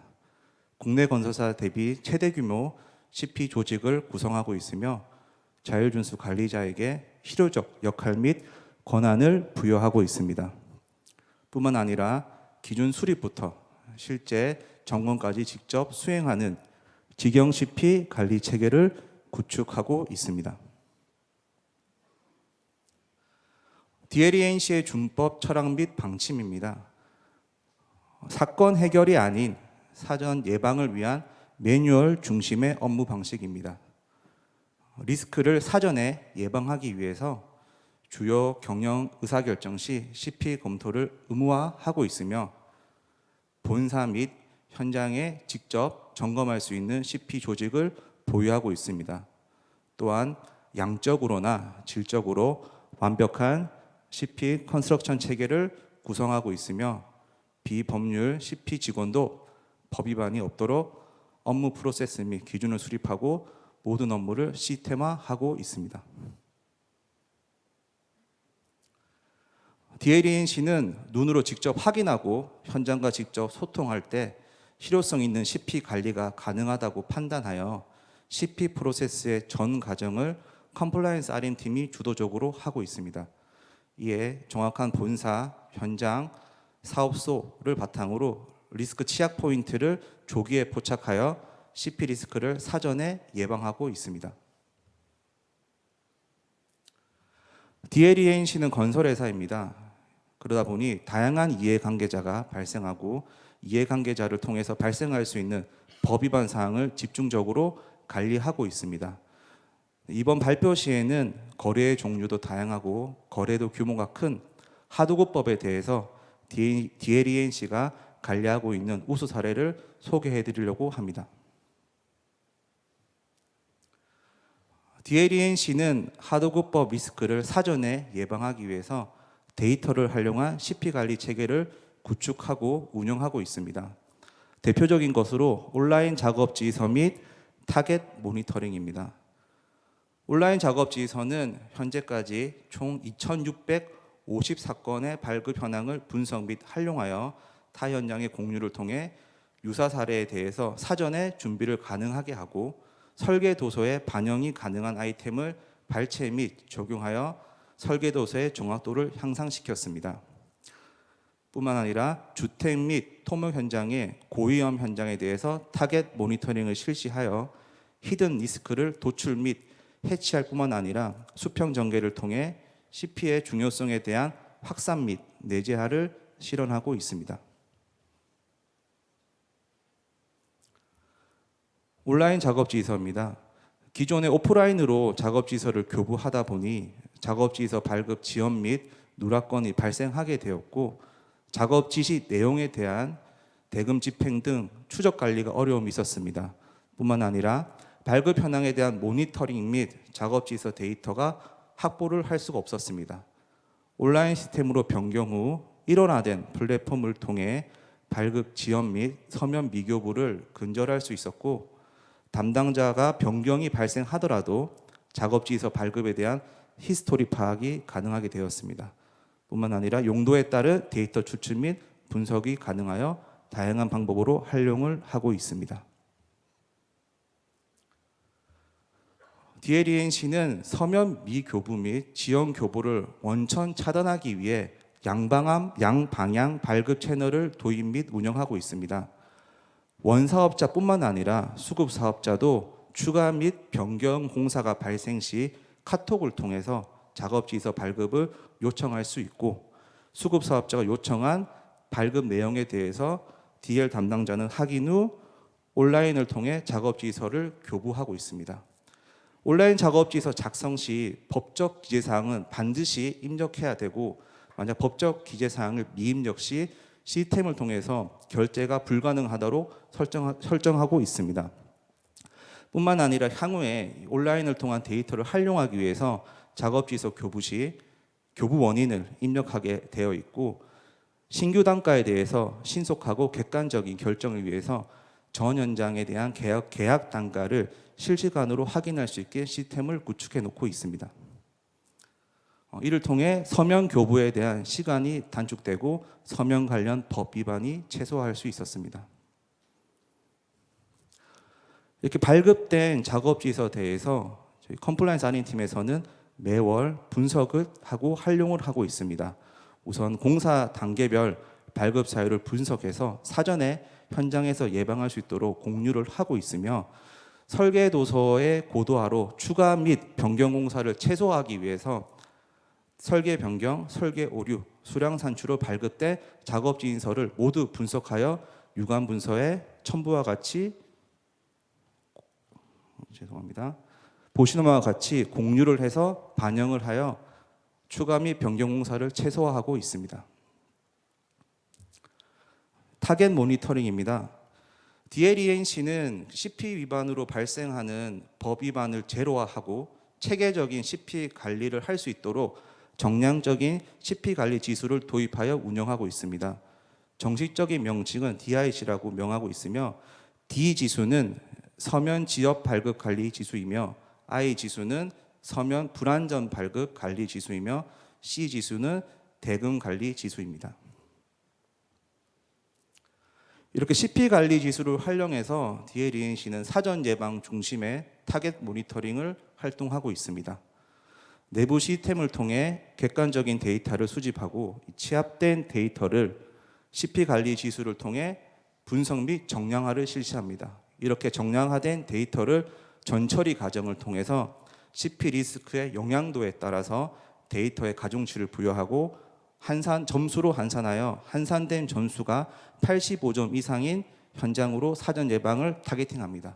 국내 건설사 대비 최대 규모 CP 조직을 구성하고 있으며 자율준수 관리자에게 실효적 역할 및 권한을 부여하고 있습니다. 뿐만 아니라 기준 수립부터 실제 점검까지 직접 수행하는 직영 CP 관리 체계를 구축하고 있습니다. DLENC의 준법 철학 및 방침입니다. 사건 해결이 아닌 사전 예방을 위한 매뉴얼 중심의 업무 방식입니다. 리스크를 사전에 예방하기 위해서 주요 경영 의사결정 시 CP 검토를 의무화하고 있으며 본사 및 현장에 직접 점검할 수 있는 CP 조직을 보유하고 있습니다. 또한 양적으로나 질적으로 완벽한 CP 컨스트럭션 체계를 구성하고 있으며 비법률 CP 직원도 법 위반이 없도록 업무 프로세스 및 기준을 수립하고 모든 업무를 시스템화하고 있습니다. DLENC는 눈으로 직접 확인하고 현장과 직접 소통할 때 실효성 있는 CP 관리가 가능하다고 판단하여 CP 프로세스의 전 과정을 컴플라이언스 RM팀이 주도적으로 하고 있습니다. 이에 정확한 본사, 현장, 사업소를 바탕으로 리스크 취약 포인트를 조기에 포착하여 CP 리스크를 사전에 예방하고 있습니다. DLENC는 건설회사입니다. 그러다 보니 다양한 이해관계자가 발생하고 이해관계자를 통해서 발생할 수 있는 법 위반 사항을 집중적으로 관리하고 있습니다. 이번 발표 시에는 거래의 종류도 다양하고 거래도 규모가 큰 하도급법에 대해서 DLENC가 관리하고 있는 우수 사례를 소개해 드리려고 합니다. DLENC는 하도급법 리스크를 사전에 예방하기 위해서 데이터를 활용한 CP 관리 체계를 구축하고 운영하고 있습니다. 대표적인 것으로 온라인 작업지휘서 및 타겟 모니터링입니다. 온라인 작업지휘서는 현재까지 총 2,650사건의 발급 현황을 분석 및 활용하여 타 현장의 공유를 통해 유사 사례에 대해서 사전에 준비를 가능하게 하고 설계 도서에 반영이 가능한 아이템을 발췌 및 적용하여 설계 도서의 정확도를 향상시켰습니다. 뿐만 아니라 주택 및 토목 현장의 고위험 현장에 대해서 타겟 모니터링을 실시하여 히든 리스크를 도출 및 해치할 뿐만 아니라 수평 전개를 통해 CP의 중요성에 대한 확산 및 내재화를 실현하고 있습니다. 온라인 작업지휘서입니다. 기존의 오프라인으로 작업지휘서를 교부하다 보니 작업지휘서 발급 지연 및 누락건이 발생하게 되었고 작업 지시 내용에 대한 대금 집행 등 추적 관리가 어려움이 있었습니다. 뿐만 아니라 발급 현황에 대한 모니터링 및 작업지휘서 데이터가 확보를 할 수가 없었습니다. 온라인 시스템으로 변경 후 일원화된 플랫폼을 통해 발급 지연 및 서면 미교부를 근절할 수 있었고 담당자가 변경이 발생하더라도 작업지휘서 발급에 대한 히스토리 파악이 가능하게 되었습니다. 뿐만 아니라 용도에 따른 데이터 추출 및 분석이 가능하여 다양한 방법으로 활용을 하고 있습니다. DLENC는 서면 미교부 및 지연 교부를 원천 차단하기 위해 양방향 발급 채널을 도입 및 운영하고 있습니다. 원사업자뿐만 아니라 수급사업자도 추가 및 변경 공사가 발생 시 카톡을 통해서 작업지휘서 발급을 요청할 수 있고 수급사업자가 요청한 발급 내용에 대해서 DL 담당자는 확인 후 온라인을 통해 작업지휘서를 교부하고 있습니다. 온라인 작업지휘서 작성 시 법적 기재사항은 반드시 입력해야 되고 만약 법적 기재사항을 미입력 시 시스템을 통해서 결제가 불가능하도록 설정하고 있습니다. 뿐만 아니라 향후에 온라인을 통한 데이터를 활용하기 위해서 작업지휘서 교부 시 교부 원인을 입력하게 되어 있고 신규 단가에 대해서 신속하고 객관적인 결정을 위해서 전 현장에 대한 계약 단가를 실시간으로 확인할 수 있게 시스템을 구축해 놓고 있습니다. 이를 통해 서면 교부에 대한 시간이 단축되고 서면 관련 법 위반이 최소화할 수 있었습니다. 이렇게 발급된 작업지휘서에 대해서 저희 컴플라이언스 안인팀에서는 매월 분석을 하고 활용을 하고 있습니다. 우선 공사 단계별 발급 사유를 분석해서 사전에 현장에서 예방할 수 있도록 공유를 하고 있으며 설계 도서의 고도화로 추가 및 변경 공사를 최소화하기 위해서 설계 변경, 설계 오류, 수량 산출로 발급된 작업지휘서를 모두 분석하여 유관 문서에 첨부와 같이 보시는 바와 같이 공유를 해서 반영을 하여 추가 및 변경 공사를 최소화하고 있습니다. 타겟 모니터링입니다. DLENC는 CP 위반으로 발생하는 법 위반을 제로화하고 체계적인 CP 관리를 할 수 있도록 정량적인 CP 관리 지수를 도입하여 운영하고 있습니다. 정식적인 명칭은 DIC라고 명하고 있으며 D 지수는 서면 지역 발급 관리 지수이며 I 지수는 서면 불안전 발급 관리 지수이며 C 지수는 대금 관리 지수입니다. 이렇게 CP 관리 지수를 활용해서 DLENC는 사전 예방 중심의 타겟 모니터링을 활동하고 있습니다. 내부 시스템을 통해 객관적인 데이터를 수집하고 취합된 데이터를 CP 관리 지수를 통해 분석 및 정량화를 실시합니다. 이렇게 정량화된 데이터를 전처리 과정을 통해서 CP 리스크의 영향도에 따라서 데이터에 가중치를 부여하고 점수로 환산하여 환산된 점수가 85점 이상인 현장으로 사전 예방을 타겟팅합니다.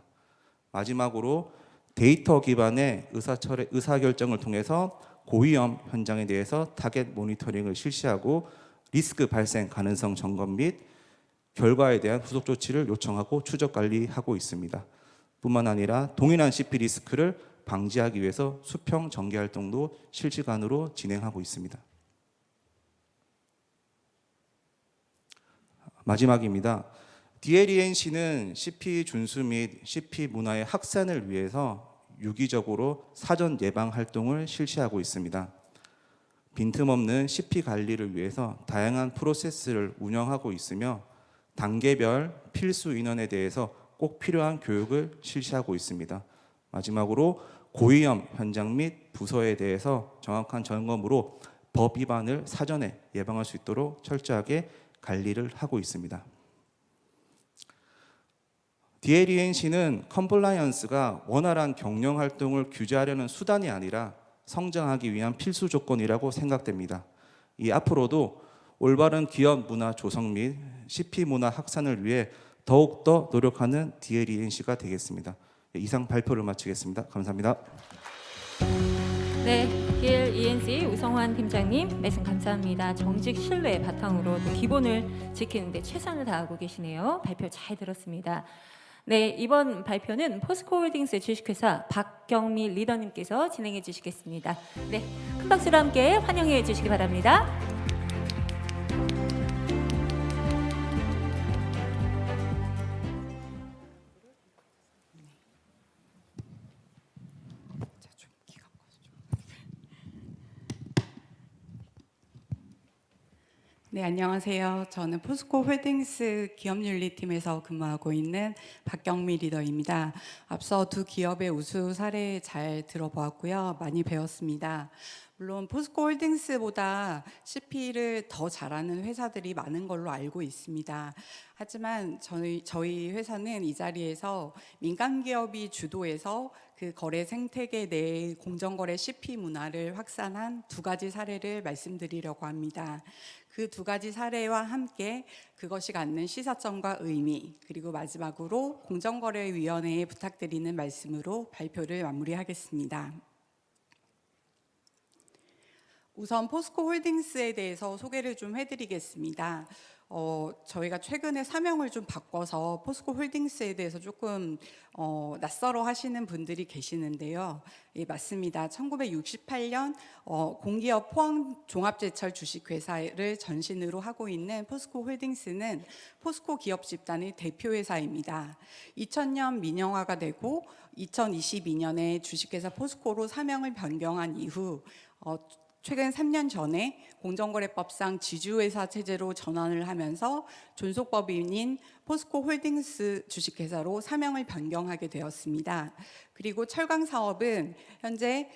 마지막으로 데이터 기반의 의사결정을 통해서 고위험 현장에 대해서 타겟 모니터링을 실시하고 리스크 발생 가능성 점검 및 결과에 대한 후속 조치를 요청하고 추적 관리하고 있습니다. 뿐만 아니라 동일한 CP 리스크를 방지하기 위해서 수평 전개 활동도 실시간으로 진행하고 있습니다. 마지막입니다. DLENC는 CP 준수 및 CP 문화의 확산을 위해서 유기적으로 사전 예방 활동을 실시하고 있습니다. 빈틈없는 CP 관리를 위해서 다양한 프로세스를 운영하고 있으며 단계별 필수 인원에 대해서 꼭 필요한 교육을 실시하고 있습니다. 마지막으로 고위험 현장 및 부서에 대해서 정확한 점검으로 법 위반을 사전에 예방할 수 있도록 철저하게 관리를 하고 있습니다. DLENC는 컴플라이언스가 원활한 경영 활동을 규제하려는 수단이 아니라 성장하기 위한 필수 조건이라고 생각됩니다. 앞으로도 올바른 기업 문화 조성 및 CP 문화 확산을 위해 더욱더 노력하는 DLENC가 되겠습니다. 이상 발표를 마치겠습니다. 감사합니다. 네, DLENC 우성환 팀장님 말씀 감사합니다. 정직 신뢰 바탕으로 또 기본을 지키는데 최선을 다하고 계시네요. 발표 잘 들었습니다. 네, 이번 발표는 포스코홀딩스 주식회사 박경미 리더님께서 진행해 주시겠습니다. 네, 큰 박수로 함께 환영해 주시기 바랍니다. 네, 안녕하세요. 저는 포스코 홀딩스 기업윤리팀에서 근무하고 있는 박경미 리더입니다. 앞서 두 기업의 우수 사례 잘 들어보았고요. 많이 배웠습니다. 물론 포스코 홀딩스보다 CP를 더 잘하는 회사들이 많은 걸로 알고 있습니다. 하지만 저희 회사는 이 자리에서 민간 기업이 주도해서 그 거래 생태계 내의 공정거래 CP 문화를 확산한 두 가지 사례를 말씀드리려고 합니다. 그 두 가지 사례와 함께 그것이 갖는 시사점과 의미, 그리고 마지막으로 공정거래위원회에 부탁드리는 말씀으로 발표를 마무리하겠습니다. 우선 포스코 홀딩스에 대해서 소개를 좀 해드리겠습니다. 저희가 최근에 사명을 좀 바꿔서 포스코 홀딩스에 대해서 조금 낯설어 하시는 분들이 계시는데요. 예, 맞습니다. 1968년 공기업 포항 종합제철 주식회사를 전신으로 하고 있는 포스코 홀딩스는 포스코 기업 집단의 대표회사입니다. 2000년 민영화가 되고 2022년에 주식회사 포스코로 사명을 변경한 이후 최근 3년 전에 공정거래법상 지주회사 체제로 전환을 하면서 존속법인인 포스코 홀딩스 주식회사로 사명을 변경하게 되었습니다. 그리고 철강 사업은 현재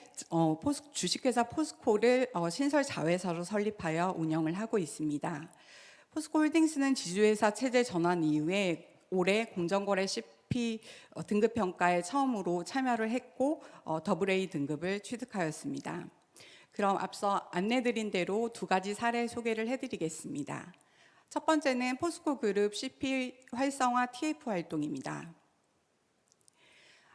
주식회사 포스코를 신설 자회사로 설립하여 운영을 하고 있습니다. 포스코 홀딩스는 지주회사 체제 전환 이후에 올해 공정거래 CP 등급평가에 처음으로 참여를 했고 AA 등급을 취득하였습니다. 그럼 앞서 안내드린 대로 두 가지 사례 소개를 해드리겠습니다. 첫 번째는 포스코 그룹 CP 활성화 TF 활동입니다.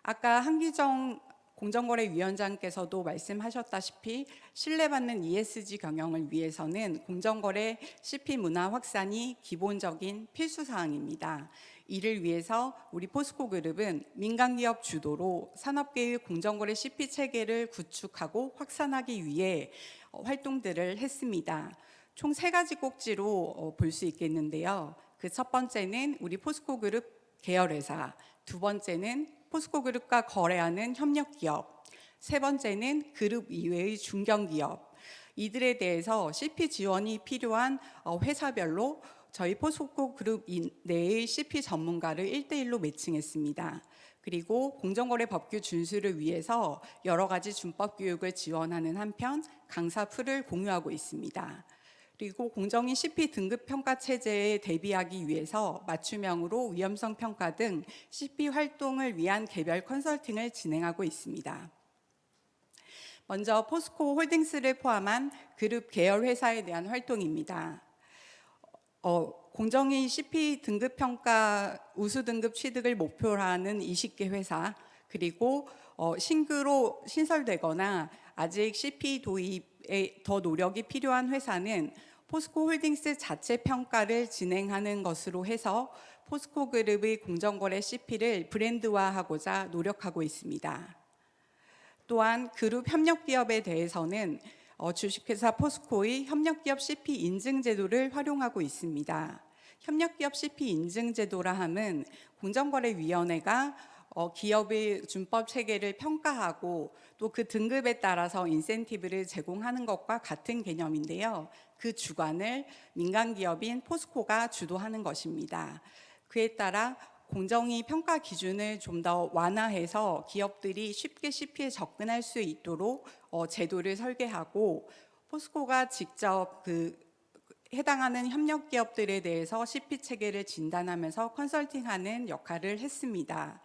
아까 한기정 공정거래위원장께서도 말씀하셨다시피 신뢰받는 ESG 경영을 위해서는 공정거래 CP 문화 확산이 기본적인 필수 사항입니다. 이를 위해서 우리 포스코 그룹은 민간기업 주도로 산업계의 공정거래 CP 체계를 구축하고 확산하기 위해 활동들을 했습니다. 총 3가지 꼭지로 볼 수 있겠는데요. 그 첫 번째는 우리 포스코 그룹 계열회사, 두 번째는 포스코 그룹과 거래하는 협력기업, 세 번째는 그룹 이외의 중견기업, 이들에 대해서 CP 지원이 필요한 회사별로 저희 포스코 그룹 내의 CP 전문가를 1대1로 매칭했습니다. 그리고 공정거래 법규 준수를 위해서 여러 가지 준법 교육을 지원하는 한편 강사 풀을 공유하고 있습니다. 그리고 공정인 CP 등급 평가 체제에 대비하기 위해서 맞춤형으로 위험성 평가 등 CP 활동을 위한 개별 컨설팅을 진행하고 있습니다. 먼저 포스코 홀딩스를 포함한 그룹 계열 회사에 대한 활동입니다. 공정위 CP 등급 평가 우수 등급 취득을 목표로 하는 20개 회사, 그리고 신규로 신설되거나 아직 CP 도입에 더 노력이 필요한 회사는 포스코 홀딩스 자체 평가를 진행하는 것으로 해서 포스코 그룹의 공정거래 CP를 브랜드화하고자 노력하고 있습니다. 또한 그룹 협력기업에 대해서는 주식회사 포스코의 협력기업 CP 인증 제도를 활용하고 있습니다. 협력기업 CP 인증 제도라 함은 공정거래위원회가 기업의 준법 체계를 평가하고 또 그 등급에 따라서 인센티브를 제공하는 것과 같은 개념인데요. 그 주관을 민간 기업인 포스코가 주도하는 것입니다. 그에 따라 공정위 평가 기준을 좀 더 완화해서 기업들이 쉽게 CP에 접근할 수 있도록 제도를 설계하고, 포스코가 직접 해당하는 협력 기업들에 대해서 CP 체계를 진단하면서 컨설팅하는 역할을 했습니다.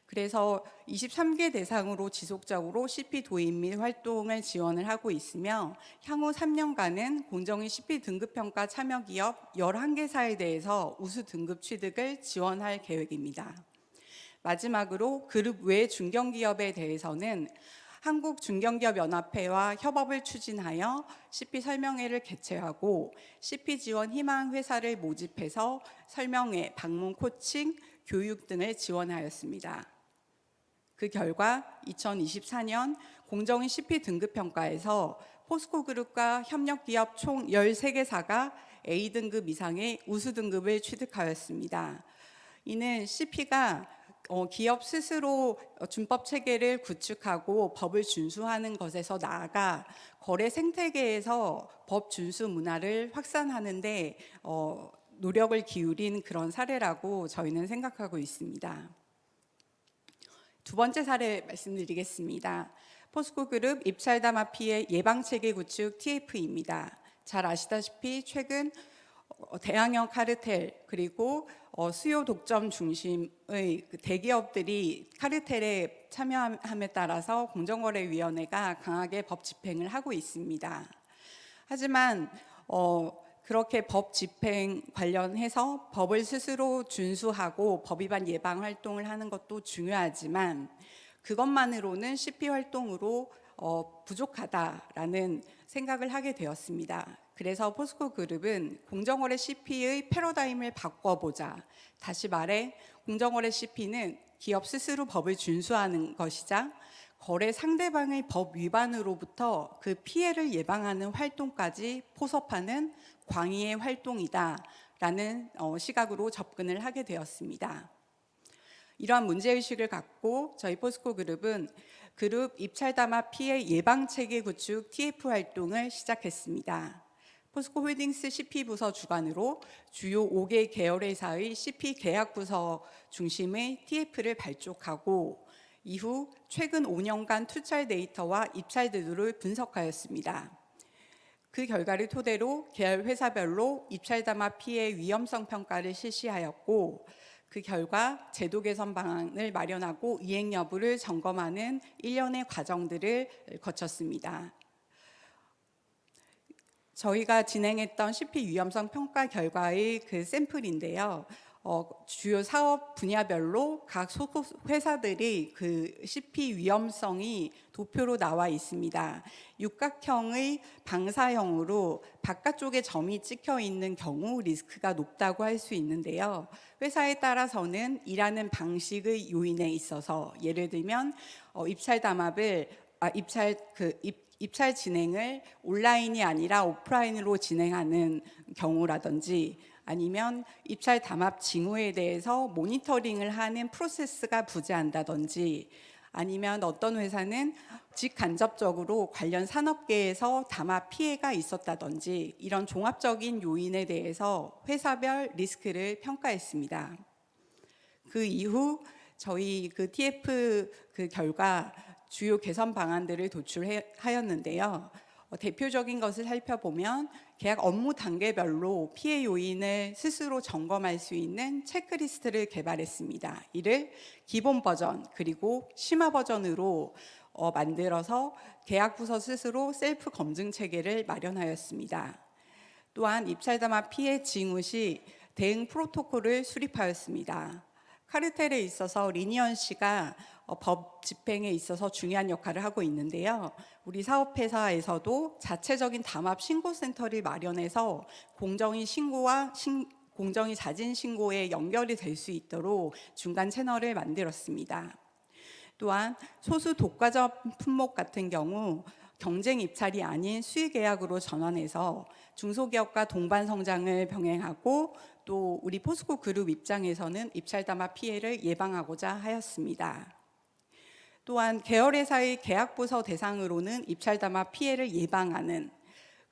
그래서 23개 대상으로 지속적으로 CP 도입 및 활동을 지원을 하고 있으며, 향후 3년간은 공정위 CP 등급평가 참여기업 11개사에 대해서 우수 등급 취득을 지원할 계획입니다. 마지막으로 그룹 외 중견기업에 대해서는 한국중견기업연합회와 협업을 추진하여 CP 설명회를 개최하고 CP 지원 희망 회사를 모집해서 설명회, 방문 코칭, 교육 등을 지원하였습니다. 그 결과 2024년 공정위 CP 등급평가에서 포스코 그룹과 협력기업 총 13개사가 A등급 이상의 우수 등급을 취득하였습니다. 이는 CP가 기업 스스로 준법 체계를 구축하고 법을 준수하는 것에서 나아가 거래 생태계에서 법 준수 문화를 확산하는 데 노력을 기울인 그런 사례라고 저희는 생각하고 있습니다. 두 번째 사례 말씀드리겠습니다. 포스코 그룹 입찰 담화 피해 예방 체계 구축 TF입니다. 잘 아시다시피 최근 대항형 카르텔 그리고 수요 독점 중심의 대기업들이 카르텔에 참여함에 따라서 공정거래위원회가 강하게 법 집행을 하고 있습니다. 하지만 그렇게 법 집행 관련해서 법을 스스로 준수하고 법 위반 예방 활동을 하는 것도 중요하지만 그것만으로는 CP 활동으로 부족하다라는 생각을 하게 되었습니다. 그래서 포스코 그룹은 공정거래 CP의 패러다임을 바꿔보자. 다시 말해 공정거래 CP는 기업 스스로 법을 준수하는 것이자 거래 상대방의 법 위반으로부터 그 피해를 예방하는 활동까지 포섭하는 광의의 활동이다라는 시각으로 접근을 하게 되었습니다. 이러한 문제의식을 갖고 저희 포스코 그룹은 그룹 입찰 담화 피해 예방 체계 구축 TF 활동을 시작했습니다. 포스코 홀딩스 CP 부서 주관으로 주요 5개 계열회사의 CP 계약 부서 중심의 TF를 발족하고 이후 최근 5년간 투찰 데이터와 입찰 제도를 분석하였습니다. 그 결과를 토대로 계열 회사별로 입찰 담화 피해 위험성 평가를 실시하였고, 그 결과 제도 개선 방안을 마련하고 이행 여부를 점검하는 일련의 과정들을 거쳤습니다. 저희가 진행했던 CP 위험성 평가 결과의 그 샘플인데요. 주요 사업 분야별로 각 소속 회사들이 그 CP 위험성이 도표로 나와 있습니다. 육각형의 방사형으로 바깥쪽에 점이 찍혀 있는 경우 리스크가 높다고 할 수 있는데요. 회사에 따라서는 일하는 방식의 요인에 있어서 예를 들면 입찰 진행을 온라인이 아니라 오프라인으로 진행하는 경우라든지 아니면 입찰 담합 징후에 대해서 모니터링을 하는 프로세스가 부재한다든지 아니면 어떤 회사는 직간접적으로 관련 산업계에서 담합 피해가 있었다든지 이런 종합적인 요인에 대해서 회사별 리스크를 평가했습니다. 그 이후 저희 그 TF 그 결과 주요 개선 방안들을 도출하였는데요. 대표적인 것을 살펴보면 계약 업무 단계별로 피해 요인을 스스로 점검할 수 있는 체크리스트를 개발했습니다. 이를 기본 버전 그리고 심화 버전으로 만들어서 계약 부서 스스로 셀프 검증 체계를 마련하였습니다. 또한 입찰담화 피해 징후 시 대응 프로토콜을 수립하였습니다. 카르텔에 있어서 리니언시가 법 집행에 있어서 중요한 역할을 하고 있는데요. 우리 사업회사에서도 자체적인 담합 신고센터를 마련해서 공정위 신고와 공정위 자진 신고에 연결이 될 수 있도록 중간 채널을 만들었습니다. 또한 소수 독과점 품목 같은 경우 경쟁 입찰이 아닌 수의 계약으로 전환해서 중소기업과 동반 성장을 병행하고 또 우리 포스코 그룹 입장에서는 입찰 담화 피해를 예방하고자 하였습니다. 또한 계열회사의 계약부서 대상으로는 입찰 담화 피해를 예방하는,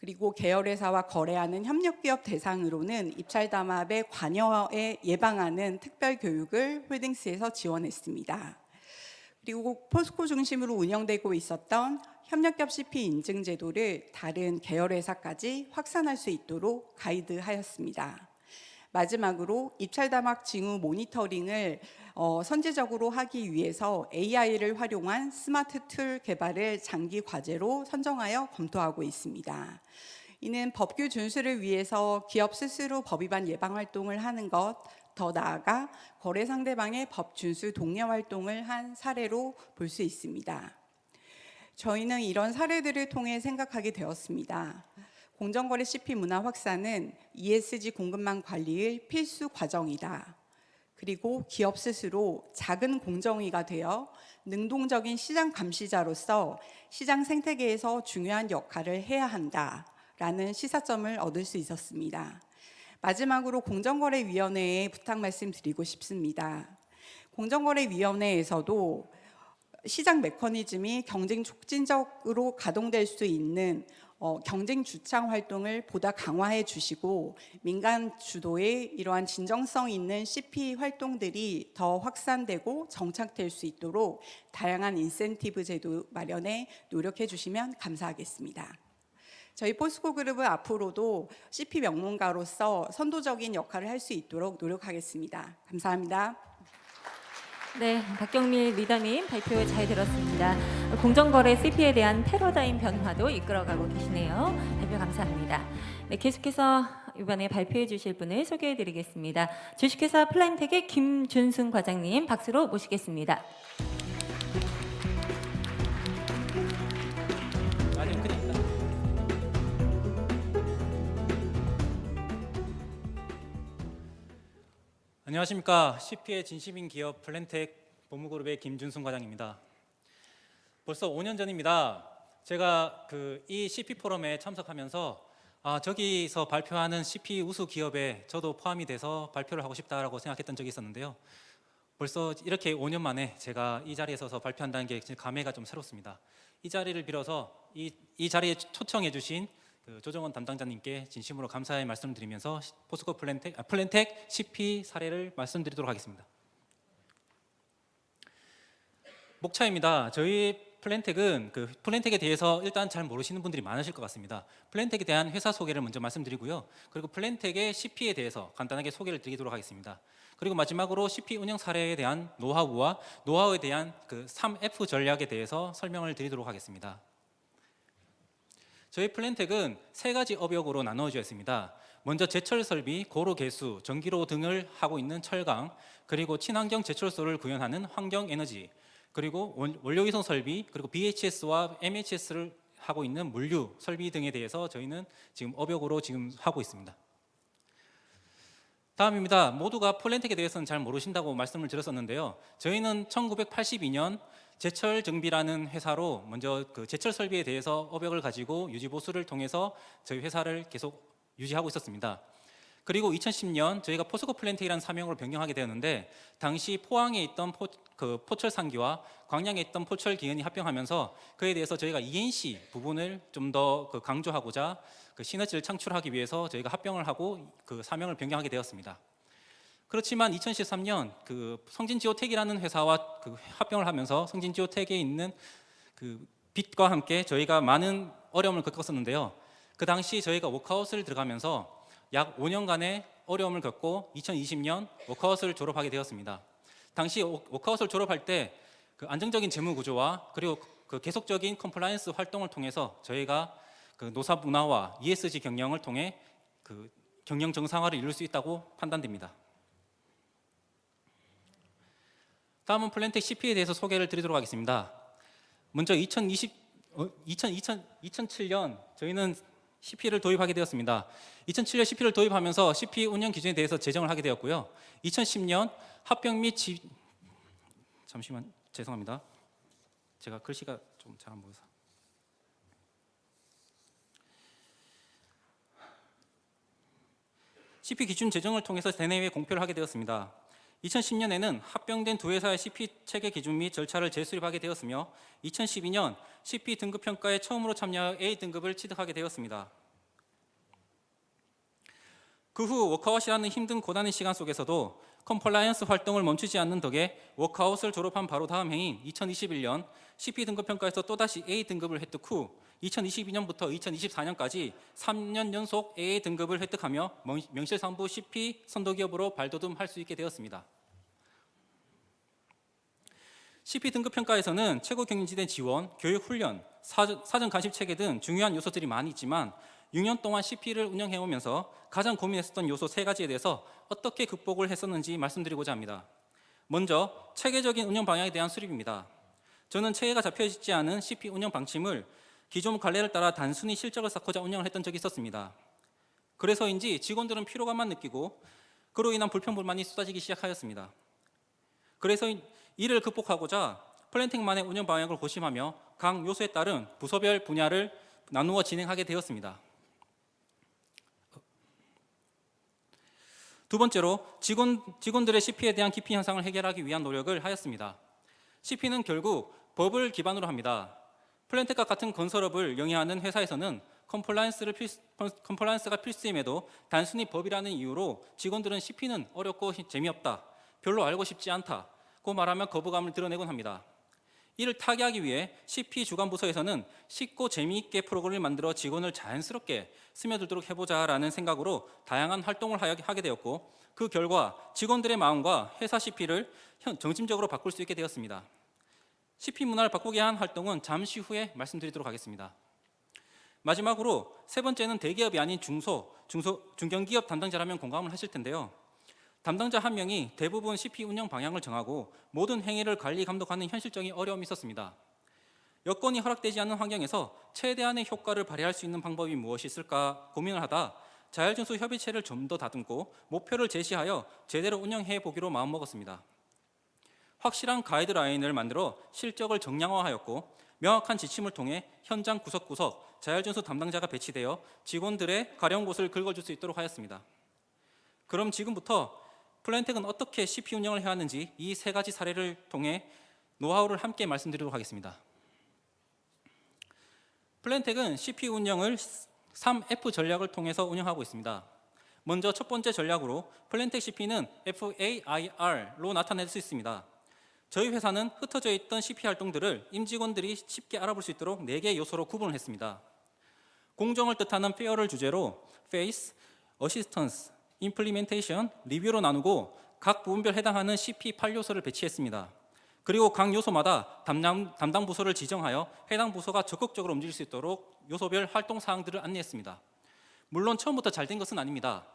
그리고 계열회사와 거래하는 협력기업 대상으로는 입찰 담합의 관여에 예방하는 특별 교육을 홀딩스에서 지원했습니다. 그리고 포스코 중심으로 운영되고 있었던 협력기업 CP 인증 제도를 다른 계열회사까지 확산할 수 있도록 가이드하였습니다. 마지막으로 입찰 담합 징후 모니터링을 선제적으로 하기 위해서 AI를 활용한 스마트 툴 개발을 장기 과제로 선정하여 검토하고 있습니다. 이는 법규 준수를 위해서 기업 스스로 법 위반 예방 활동을 하는 것, 더 나아가 거래 상대방의 법 준수 독려 활동을 한 사례로 볼 수 있습니다. 저희는 이런 사례들을 통해 생각하게 되었습니다. 공정거래 CP 문화 확산은 ESG 공급망 관리의 필수 과정이다. 그리고 기업 스스로 작은 공정위가 되어 능동적인 시장 감시자로서 시장 생태계에서 중요한 역할을 해야 한다라는 시사점을 얻을 수 있었습니다. 마지막으로 공정거래위원회에 부탁 말씀드리고 싶습니다. 공정거래위원회에서도 시장 메커니즘이 경쟁 촉진적으로 가동될 수 있는 경쟁 주창 활동을 보다 강화해 주시고 민간 주도의 이러한 진정성 있는 CP 활동들이 더 확산되고 정착될 수 있도록 다양한 인센티브 제도 마련에 노력해 주시면 감사하겠습니다. 저희 포스코 그룹은 앞으로도 CP 명문가로서 선도적인 역할을 할 수 있도록 노력하겠습니다. 감사합니다. 네, 박경미 리더님 발표 잘 들었습니다. 공정거래 CP에 대한 패러다임 변화도 이끌어가고 계시네요. 발표 감사합니다. 네, 계속해서 이번에 발표해 주실 분을 소개해 드리겠습니다. 주식회사 플랜텍의 김준승 과장님 박수로 모시겠습니다. 안녕하십니까. CP의 진심인 기업 플랜텍 법무그룹의 김준승 과장입니다. 벌써 5년 전입니다. 제가 이 CP 포럼에 참석하면서 저기서 발표하는 CP 우수 기업에 저도 포함이 돼서 발표를 하고 싶다라고 생각했던 적이 있었는데요. 벌써 이렇게 5년 만에 제가 이 자리에 서서 발표한다는 게 감회가 좀 새롭습니다. 이 자리를 빌어서 이 자리에 초청해 주신 조정원 담당자님께 진심으로 감사의 말씀을 드리면서 포스코 플랜텍 CP 사례를 말씀드리도록 하겠습니다. 목차입니다. 저희 플랜텍은 플랜텍에 대해서 일단 잘 모르시는 분들이 많으실 것 같습니다. 플랜텍에 대한 회사 소개를 먼저 말씀드리고요. 그리고 플랜텍의 CP에 대해서 간단하게 소개를 드리도록 하겠습니다. 그리고 마지막으로 CP 운영 사례에 대한 노하우와 노하우에 대한 3F 전략에 대해서 설명을 드리도록 하겠습니다. 저희 플랜텍은 3가지 업역으로 나누어져 있습니다. 먼저 제철 설비, 고로 개수, 전기로 등을 하고 있는 철강, 그리고 친환경 제철소를 구현하는 환경에너지, 그리고 원료 이송 설비, 그리고 BHS와 MHS를 하고 있는 물류 설비 등에 대해서 저희는 지금 업역으로 지금 하고 있습니다. 다음입니다. 모두가 플랜텍에 대해서는 잘 모르신다고 말씀을 드렸었는데요. 저희는 1982년 제철정비라는 회사로 먼저 제철 설비에 대해서 업역을 가지고 유지 보수를 통해서 저희 회사를 계속 유지하고 있었습니다. 그리고 2010년 저희가 포스코 플랜텍이라는 사명으로 변경하게 되었는데 당시 포항에 있던 포철 상기와 광양에 있던 포철 기은이 합병하면서 그에 대해서 저희가 ENC 부분을 좀 더 강조하고자 시너지를 창출하기 위해서 저희가 합병을 하고 사명을 변경하게 되었습니다. 그렇지만 2013년 성진지오텍이라는 회사와 합병을 하면서 성진지오텍에 있는 빚과 함께 저희가 많은 어려움을 겪었었는데요. 그 당시 저희가 워크아웃을 들어가면서 약 5년간의 어려움을 겪고 2020년 워크아웃을 졸업하게 되었습니다. 당시 워크아웃을 졸업할 때 안정적인 재무 구조와 그리고 그 계속적인 컴플라이언스 활동을 통해서 저희가 그 노사 문화와 ESG 경영을 통해 그 경영 정상화를 이룰 수 있다고 판단됩니다. 다음은 플랜텍 CP에 대해서 소개를 드리도록 하겠습니다. 먼저 2007년 저희는 CP를 도입하게 되었습니다. 2007년 CP를 도입하면서 CP 운영 기준에 대해서 제정을 하게 되었고요. 2010년 합병 및 잠시만 죄송합니다. 제가 글씨가 좀 잘 안 보여서. CP 기준 제정을 통해서 대내외 공표를 하게 되었습니다. 2010년에는 합병된 두 회사의 CP 체계 기준 및 절차를 재수립하게 되었으며 2012년 CP 등급 평가에 처음으로 참여하여 A 등급을 취득하게 되었습니다. 그 후 워크아웃이라는 힘든 고단의 시간 속에서도 컴플라이언스 활동을 멈추지 않는 덕에 워크아웃을 졸업한 바로 다음 해인 2021년 CP 등급 평가에서 또다시 A 등급을 획득 후 2022년부터 2024년까지 3년 연속 AA 등급을 획득하며 명실상부 CP 선도기업으로 발돋움할 수 있게 되었습니다. CP 등급 평가에서는 최고 경영진의 지원, 교육 훈련, 사전 간섭 체계 등 중요한 요소들이 많이 있지만 6년 동안 CP를 운영해오면서 가장 고민했었던 요소 3가지에 대해서 어떻게 극복을 했었는지 말씀드리고자 합니다. 먼저 체계적인 운영 방향에 대한 수립입니다. 저는 체계가 잡혀있지 않은 CP 운영 방침을 기존 관례를 따라 단순히 실적을 쌓고자 운영을 했던 적이 있었습니다. 그래서인지 직원들은 피로감만 느끼고 그로 인한 불평불만이 쏟아지기 시작하였습니다. 그래서 이를 극복하고자 플랜텍만의 운영 방향을 고심하며 각 요소에 따른 부서별 분야를 나누어 진행하게 되었습니다. 두 번째로 직원들의 CP에 대한 기피 현상을 해결하기 위한 노력을 하였습니다. CP는 결국 법을 기반으로 합니다. 플랜텍과 같은 건설업을 영위하는 회사에서는 컴플라이언스가 필수임에도 단순히 법이라는 이유로 직원들은 CP는 어렵고 재미없다, 별로 알고 싶지 않다고 말하며 거부감을 드러내곤 합니다. 이를 타개하기 위해 CP 주관 부서에서는 쉽고 재미있게 프로그램을 만들어 직원을 자연스럽게 스며들도록 해보자라는 생각으로 다양한 활동을 하게 되었고 그 결과 직원들의 마음과 회사 CP를 정신적으로 바꿀 수 있게 되었습니다. CP 문화를 바꾸게 한 활동은 잠시 후에 말씀드리도록 하겠습니다. 마지막으로 세 번째는 대기업이 아닌 중견기업 담당자라면 공감을 하실 텐데요. 담당자 한 명이 대부분 CP 운영 방향을 정하고 모든 행위를 관리 감독하는 현실적인 어려움이 있었습니다. 여건이 허락되지 않는 환경에서 최대한의 효과를 발휘할 수 있는 방법이 무엇이 있을까 고민을 하다 자율준수 협의체를 좀 더 다듬고 목표를 제시하여 제대로 운영해 보기로 마음먹었습니다. 확실한 가이드라인을 만들어 실적을 정량화하였고 명확한 지침을 통해 현장 구석구석 자율준수 담당자가 배치되어 직원들의 가려운 곳을 긁어줄 수 있도록 하였습니다. 그럼 지금부터 플랜텍은 어떻게 CP 운영을 해왔는지 이 3가지 사례를 통해 노하우를 함께 말씀드리도록 하겠습니다. 플랜텍은 CP 운영을 3F 전략을 통해서 운영하고 있습니다. 먼저 첫 번째 전략으로 플랜텍 CP는 FAIR로 나타낼 수 있습니다. 저희 회사는 흩어져 있던 CP 활동들을 임직원들이 쉽게 알아볼 수 있도록 4개의 요소로 구분을 했습니다. 공정을 뜻하는 fair를 주제로 face, assistance, implementation, 리뷰로 나누고 각 부분별 해당하는 CP 8요소를 배치했습니다. 그리고 각 요소마다 담당 부서를 지정하여 해당 부서가 적극적으로 움직일 수 있도록 요소별 활동 사항들을 안내했습니다. 물론 처음부터 잘 된 것은 아닙니다.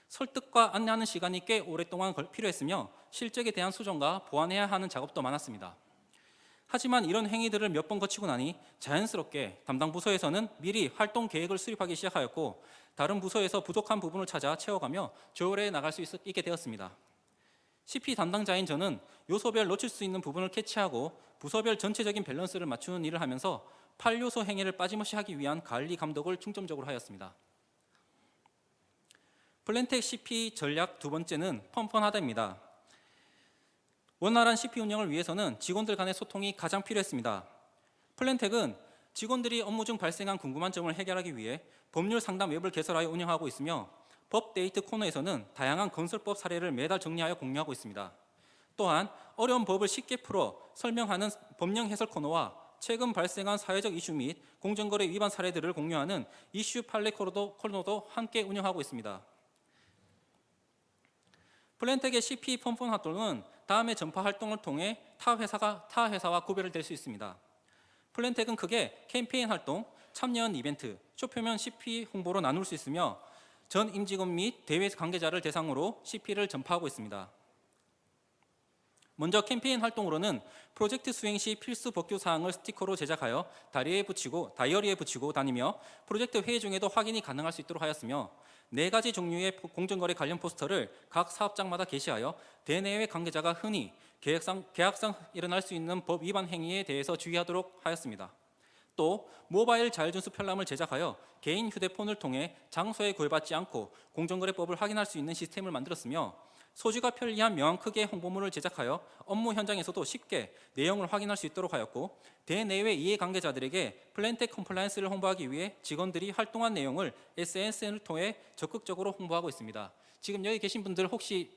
설득과 안내하는 시간이 꽤 오랫동안 필요했으며 실적에 대한 수정과 보완해야 하는 작업도 많았습니다. 하지만 이런 행위들을 몇 번 거치고 나니 자연스럽게 담당 부서에서는 미리 활동 계획을 수립하기 시작하였고 다른 부서에서 부족한 부분을 찾아 채워가며 조율해 나갈 수 있게 되었습니다. CP 담당자인 저는 요소별 놓칠 수 있는 부분을 캐치하고 부서별 전체적인 밸런스를 맞추는 일을 하면서 8요소 행위를 빠짐없이 하기 위한 관리 감독을 중점적으로 하였습니다. 플랜텍 CP 전략 두 번째는 펀펀하다입니다. 원활한 CP 운영을 위해서는 직원들 간의 소통이 가장 필요했습니다. 플랜텍은 직원들이 업무 중 발생한 궁금한 점을 해결하기 위해 법률 상담 웹을 개설하여 운영하고 있으며 법데이트 코너에서는 다양한 건설법 사례를 매달 정리하여 공유하고 있습니다. 또한 어려운 법을 쉽게 풀어 설명하는 법령 해설 코너와 최근 발생한 사회적 이슈 및 공정거래 위반 사례들을 공유하는 이슈 판례 코너도 함께 운영하고 있습니다. 플랜텍의 CP 펀펀 활동은 다음의 전파 활동을 통해 타 회사와 구별될 수 있습니다. 플랜텍은 크게 캠페인 활동, 참여연 이벤트, 쇼표면 CP 홍보로 나눌 수 있으며 전 임직원 및 대회 관계자를 대상으로 CP를 전파하고 있습니다. 먼저 캠페인 활동으로는 프로젝트 수행 시 필수 법규 사항을 스티커로 제작하여 다이어리에 붙이고 다니며 프로젝트 회의 중에도 확인이 가능할 수 있도록 하였으며 4가지 종류의 공정거래 관련 포스터를 각 사업장마다 게시하여 대내외 관계자가 흔히 계약상 일어날 수 있는 법 위반 행위에 대해서 주의하도록 하였습니다. 또 모바일 자율준수 편람을 제작하여 개인 휴대폰을 통해 장소에 구애받지 않고 공정거래법을 확인할 수 있는 시스템을 만들었으며 소지가 편리한 명함 크기의 홍보물을 제작하여 업무 현장에서도 쉽게 내용을 확인할 수 있도록 하였고 대내외 이해관계자들에게 플랜텍 컴플라이언스를 홍보하기 위해 직원들이 활동한 내용을 SNS를 통해 적극적으로 홍보하고 있습니다. 지금 여기 계신 분들 혹시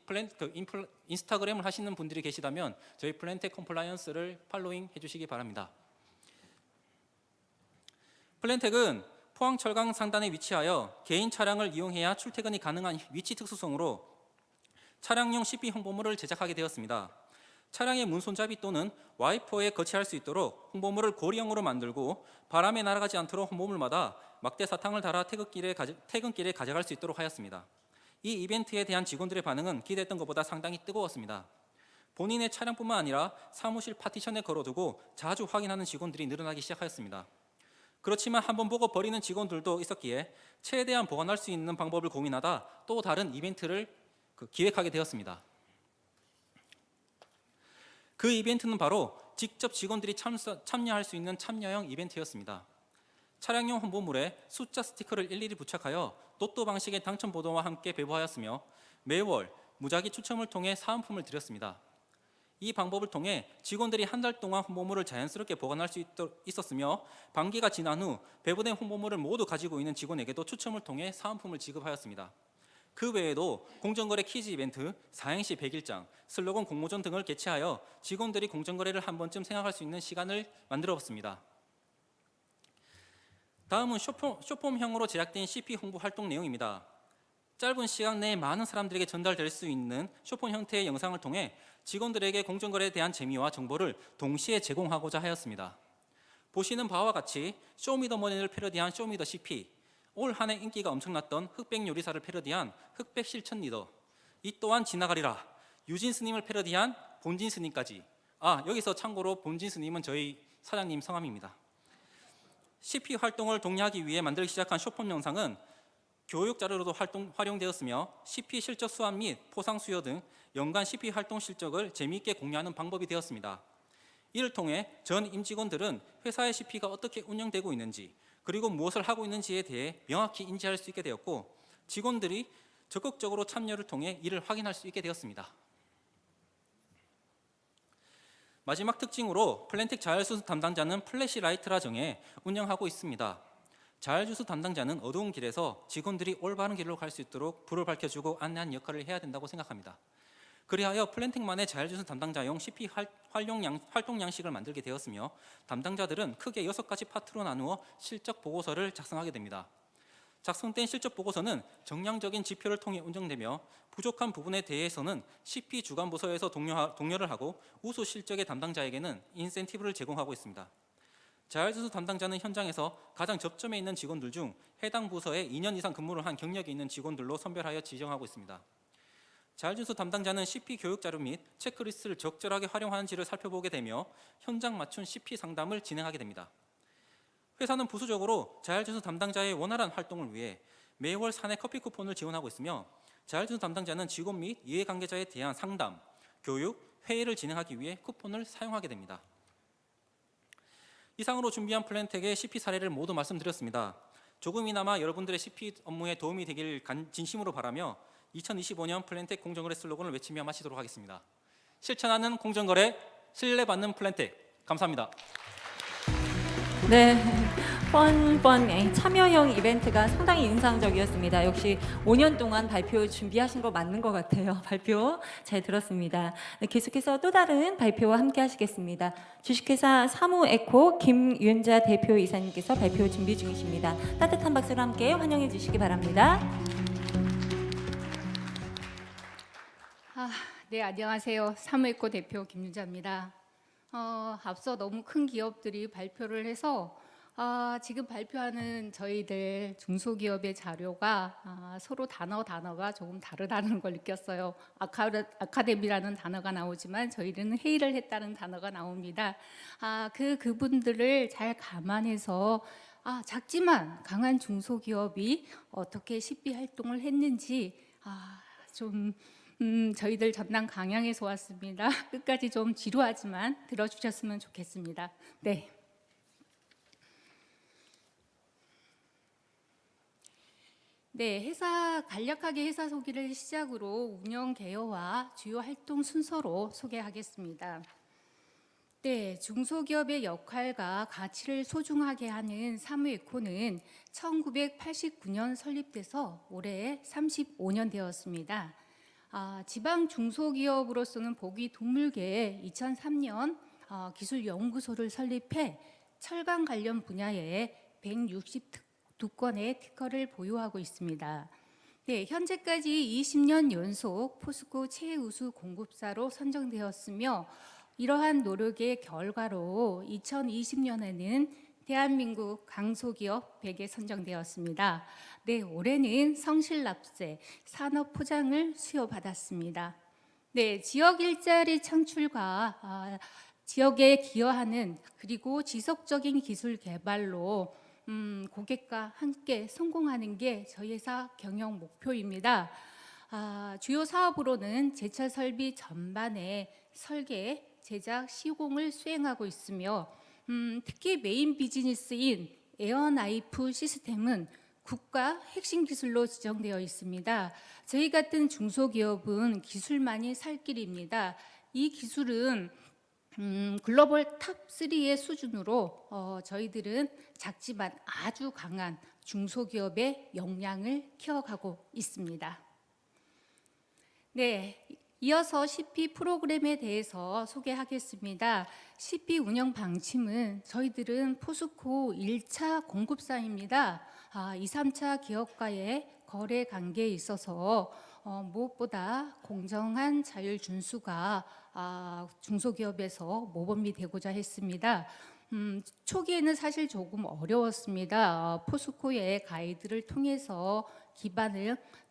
인스타그램을 하시는 분들이 계시다면 저희 플랜텍 컴플라이언스를 팔로잉 해주시기 바랍니다. 플랜텍은 포항 철강 상단에 위치하여 개인 차량을 이용해야 출퇴근이 가능한 위치 특수성으로 차량용 CP 홍보물을 제작하게 되었습니다. 차량의 문손잡이 또는 와이퍼에 거치할 수 있도록 홍보물을 고리형으로 만들고 바람에 날아가지 않도록 홍보물마다 막대 사탕을 달아 퇴근길에 가져갈 수 있도록 하였습니다. 이 이벤트에 대한 직원들의 반응은 기대했던 것보다 상당히 뜨거웠습니다. 본인의 차량뿐만 아니라 사무실 파티션에 걸어두고 자주 확인하는 직원들이 늘어나기 시작하였습니다. 그렇지만 한번 보고 버리는 직원들도 있었기에 최대한 보관할 수 있는 방법을 고민하다 또 다른 이벤트를 기획하게 되었습니다. 그 이벤트는 바로 직접 직원들이 참여할 수 있는 참여형 이벤트였습니다. 차량용 홍보물에 숫자 스티커를 일일이 부착하여 로또 방식의 당첨 보도와 함께 배부하였으며 매월 무작위 추첨을 통해 사은품을 드렸습니다. 이 방법을 통해 직원들이 한 달 동안 홍보물을 자연스럽게 보관할 수 있었으며 반기가 지난 후 배부된 홍보물을 모두 가지고 있는 직원에게도 추첨을 통해 사은품을 지급하였습니다. 그 외에도 공정거래 퀴즈 이벤트, 사행시 100일장, 슬로건 공모전 등을 개최하여 직원들이 공정거래를 한 번쯤 생각할 수 있는 시간을 만들어봤습니다. 다음은 쇼폼형으로 제작된 CP 홍보 활동 내용입니다. 짧은 시간 내에 많은 사람들에게 전달될 수 있는 쇼폼 형태의 영상을 통해 직원들에게 공정거래에 대한 재미와 정보를 동시에 제공하고자 하였습니다. 보시는 바와 같이 쇼미더머니를 패러디한 쇼미더 CP, 올 한 해 인기가 엄청났던 흑백 요리사를 패러디한 흑백 실천 리더, 이 또한 지나가리라, 유진 스님을 패러디한 본진 스님까지. 여기서 참고로 본진 스님은 저희 사장님 성함입니다. CP 활동을 독려하기 위해 만들기 시작한 쇼폼 영상은 교육 자료로도 활용되었으며 CP 실적 수합 및 포상 수요 등 연간 CP 활동 실적을 재미있게 공유하는 방법이 되었습니다. 이를 통해 전 임직원들은 회사의 CP가 어떻게 운영되고 있는지 그리고 무엇을 하고 있는지에 대해 명확히 인지할 수 있게 되었고 직원들이 적극적으로 참여를 통해 이를 확인할 수 있게 되었습니다. 마지막 특징으로 플랜텍 자율주수 담당자는 플래시라이트라 정해 운영하고 있습니다. 자율주수 담당자는 어두운 길에서 직원들이 올바른 길로 갈 수 있도록 불을 밝혀주고 안내하는 역할을 해야 된다고 생각합니다. 그리하여 플랜텍만의 자율주수 담당자용 CP 활동 양식을 만들게 되었으며 담당자들은 크게 6가지 파트로 나누어 실적 보고서를 작성하게 됩니다. 작성된 실적 보고서는 정량적인 지표를 통해 운영되며 부족한 부분에 대해서는 CP 주간 부서에서 독려를 하고 우수 실적의 담당자에게는 인센티브를 제공하고 있습니다. 자율주수 담당자는 현장에서 가장 접점에 있는 직원들 중 해당 부서에 2년 이상 근무를 한 경력이 있는 직원들로 선별하여 지정하고 있습니다. 자율주수 담당자는 CP 교육 자료 및 체크리스트를 적절하게 활용하는지를 살펴보게 되며 현장 맞춤 CP 상담을 진행하게 됩니다. 회사는 부수적으로 자율주수 담당자의 원활한 활동을 위해 매월 사내 커피 쿠폰을 지원하고 있으며 자율주수 담당자는 직원 및 이해관계자에 대한 상담, 교육, 회의를 진행하기 위해 쿠폰을 사용하게 됩니다. 이상으로 준비한 플랜텍의 CP 사례를 모두 말씀드렸습니다. 조금이나마 여러분들의 CP 업무에 도움이 되길 진심으로 바라며 2025년 플랜텍 공정거래 슬로건을 외치며 마치도록 하겠습니다. 실천하는 공정거래, 신뢰받는 플랜텍. 감사합니다. 네, 참여형 이벤트가 상당히 인상적이었습니다. 역시 5년 동안 발표 준비하신 거 맞는 것 같아요. 발표 잘 들었습니다. 네, 계속해서 또 다른 발표와 함께 하시겠습니다. 주식회사 사무에코 김윤자 대표이사님께서 발표 준비 중이십니다. 따뜻한 박수로 함께 환영해 주시기 바랍니다. 네, 안녕하세요. 사무에코 대표 김윤자입니다. 앞서 너무 큰 기업들이 발표를 해서 지금 발표하는 저희들 중소기업의 자료가 서로 단어가 조금 다르다는 걸 느꼈어요. 아카데미라는 단어가 나오지만 저희들은 회의를 했다는 단어가 나옵니다. 그분들을 잘 감안해서 작지만 강한 중소기업이 어떻게 CP 활동을 했는지 좀 저희들 전남 강양에서 왔습니다. 끝까지 좀 지루하지만 들어주셨으면 좋겠습니다. 네. 네, 간략하게 회사 소개를 시작으로 운영 개요와 주요 활동 순서로 소개하겠습니다. 네, 중소기업의 역할과 가치를 소중하게 하는 사무에코는 1989년 설립돼서 올해 35년 되었습니다. 지방 중소기업으로서는 보기 드물게 2003년 기술연구소를 설립해 철강 관련 분야에 162건의 특허를 보유하고 있습니다. 네, 현재까지 20년 연속 포스코 최우수 공급사로 선정되었으며 이러한 노력의 결과로 2020년에는 대한민국 강소기업 100에 선정되었습니다. 네, 올해는 성실납세, 산업포장을 수여받았습니다. 네, 지역 일자리 창출과 지역에 기여하는 그리고 지속적인 기술 개발로 고객과 함께 성공하는 게 저희 회사 경영 목표입니다. 주요 사업으로는 제철 설비 전반의 설계, 제작, 시공을 수행하고 있으며 특히 메인 비즈니스인 에어나이프 시스템은 국가 핵심 기술로 지정되어 있습니다. 저희 같은 중소기업은 기술만이 살 길입니다. 이 기술은 글로벌 탑3의 수준으로 저희들은 작지만 아주 강한 중소기업의 역량을 키워가고 있습니다. 네, 이어서 CP 프로그램에 대해서 소개하겠습니다. CP 운영 방침은 저희들은 포스코 1차 공급사입니다. 2, 3차 기업과의 거래 관계에 있어서 무엇보다 공정한 자율 준수가 중소기업에서 모범이 되고자 했습니다. 초기에는 사실 조금 어려웠습니다. 포스코의 가이드를 통해서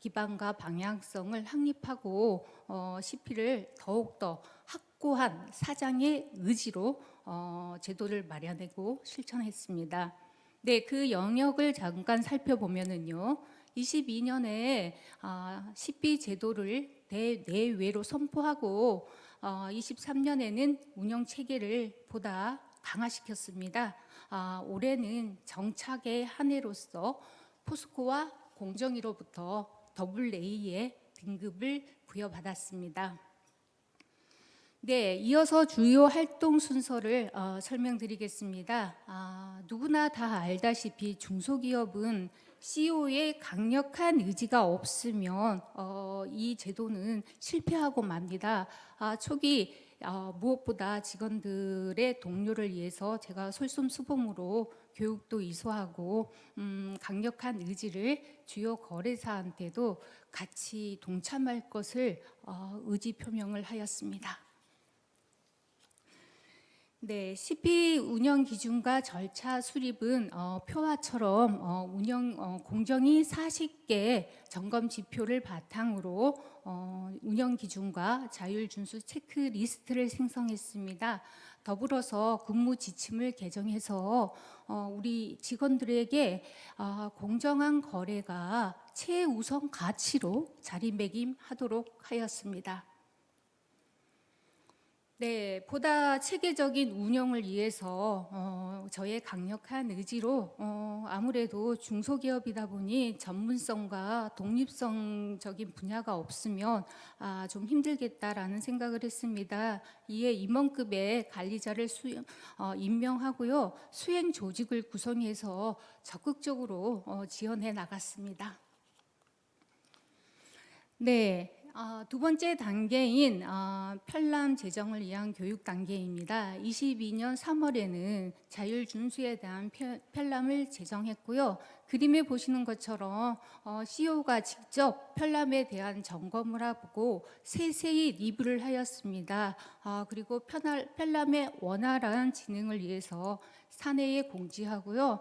기반과 방향성을 확립하고 CP를 더욱더 확고한 사장의 의지로 제도를 마련하고 실천했습니다. 네, 그 영역을 잠깐 살펴보면은요. 22년에 CP 제도를 대내외로 선포하고 23년에는 운영 체계를 보다 강화시켰습니다. 올해는 정착의 한 해로서 포스코와 공정위로부터 AA 등급을 부여받았습니다. 네, 이어서 주요 활동 순서를 설명드리겠습니다. 누구나 다 알다시피 중소기업은 CEO의 강력한 의지가 없으면 이 제도는 실패하고 맙니다. 초기 무엇보다 직원들의 동료를 위해서 제가 솔선수범으로 교육도 이수하고 강력한 의지를 주요 거래사한테도 같이 동참할 것을 의지 표명을 하였습니다. 네, CP 운영 기준과 절차 수립은 표와처럼 공정위 40개 점검 지표를 바탕으로 운영 기준과 자율 준수 체크리스트를 생성했습니다. 더불어서 근무 지침을 개정해서 우리 직원들에게 공정한 거래가 최우선 가치로 자리매김하도록 하였습니다. 네, 보다 체계적인 운영을 위해서 저의 강력한 의지로 아무래도 중소기업이다 보니 전문성과 독립성적인 분야가 없으면 좀 힘들겠다라는 생각을 했습니다. 이에 임원급의 관리자를 임명하고요, 수행 조직을 구성해서 적극적으로 지원해 나갔습니다. 네. 두 번째 단계인 편람 재정을 위한 교육 단계입니다. 22년 3월에는 자율 준수에 대한 편람을 제정했고요. 그림에 보시는 것처럼 CEO가 직접 편람에 대한 점검을 하고 세세히 리뷰를 하였습니다. 그리고 편람의 원활한 진행을 위해서 사내에 공지하고요.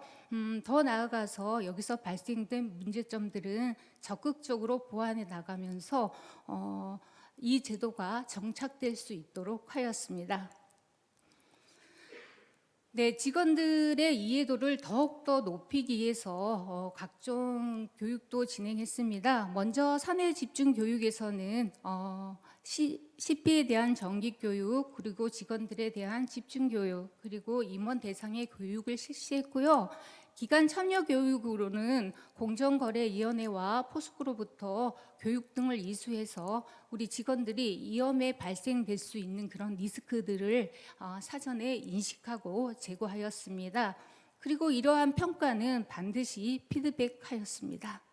더 나아가서 여기서 발생된 문제점들은 적극적으로 보완해 나가면서 이 제도가 정착될 수 있도록 하였습니다. 네, 직원들의 이해도를 더욱더 높이기 위해서 각종 교육도 진행했습니다. 먼저 사내 집중 교육에서는 CP에 대한 정기 교육, 그리고 직원들에 대한 집중 교육, 그리고 임원 대상의 교육을 실시했고요. 기관 참여 교육으로는 공정거래위원회와 포스코로부터 교육 등을 이수해서 우리 직원들이 위험에 발생될 수 있는 그런 리스크들을 사전에 인식하고 제고하였습니다. 그리고 이러한 평가는 반드시 피드백하였습니다.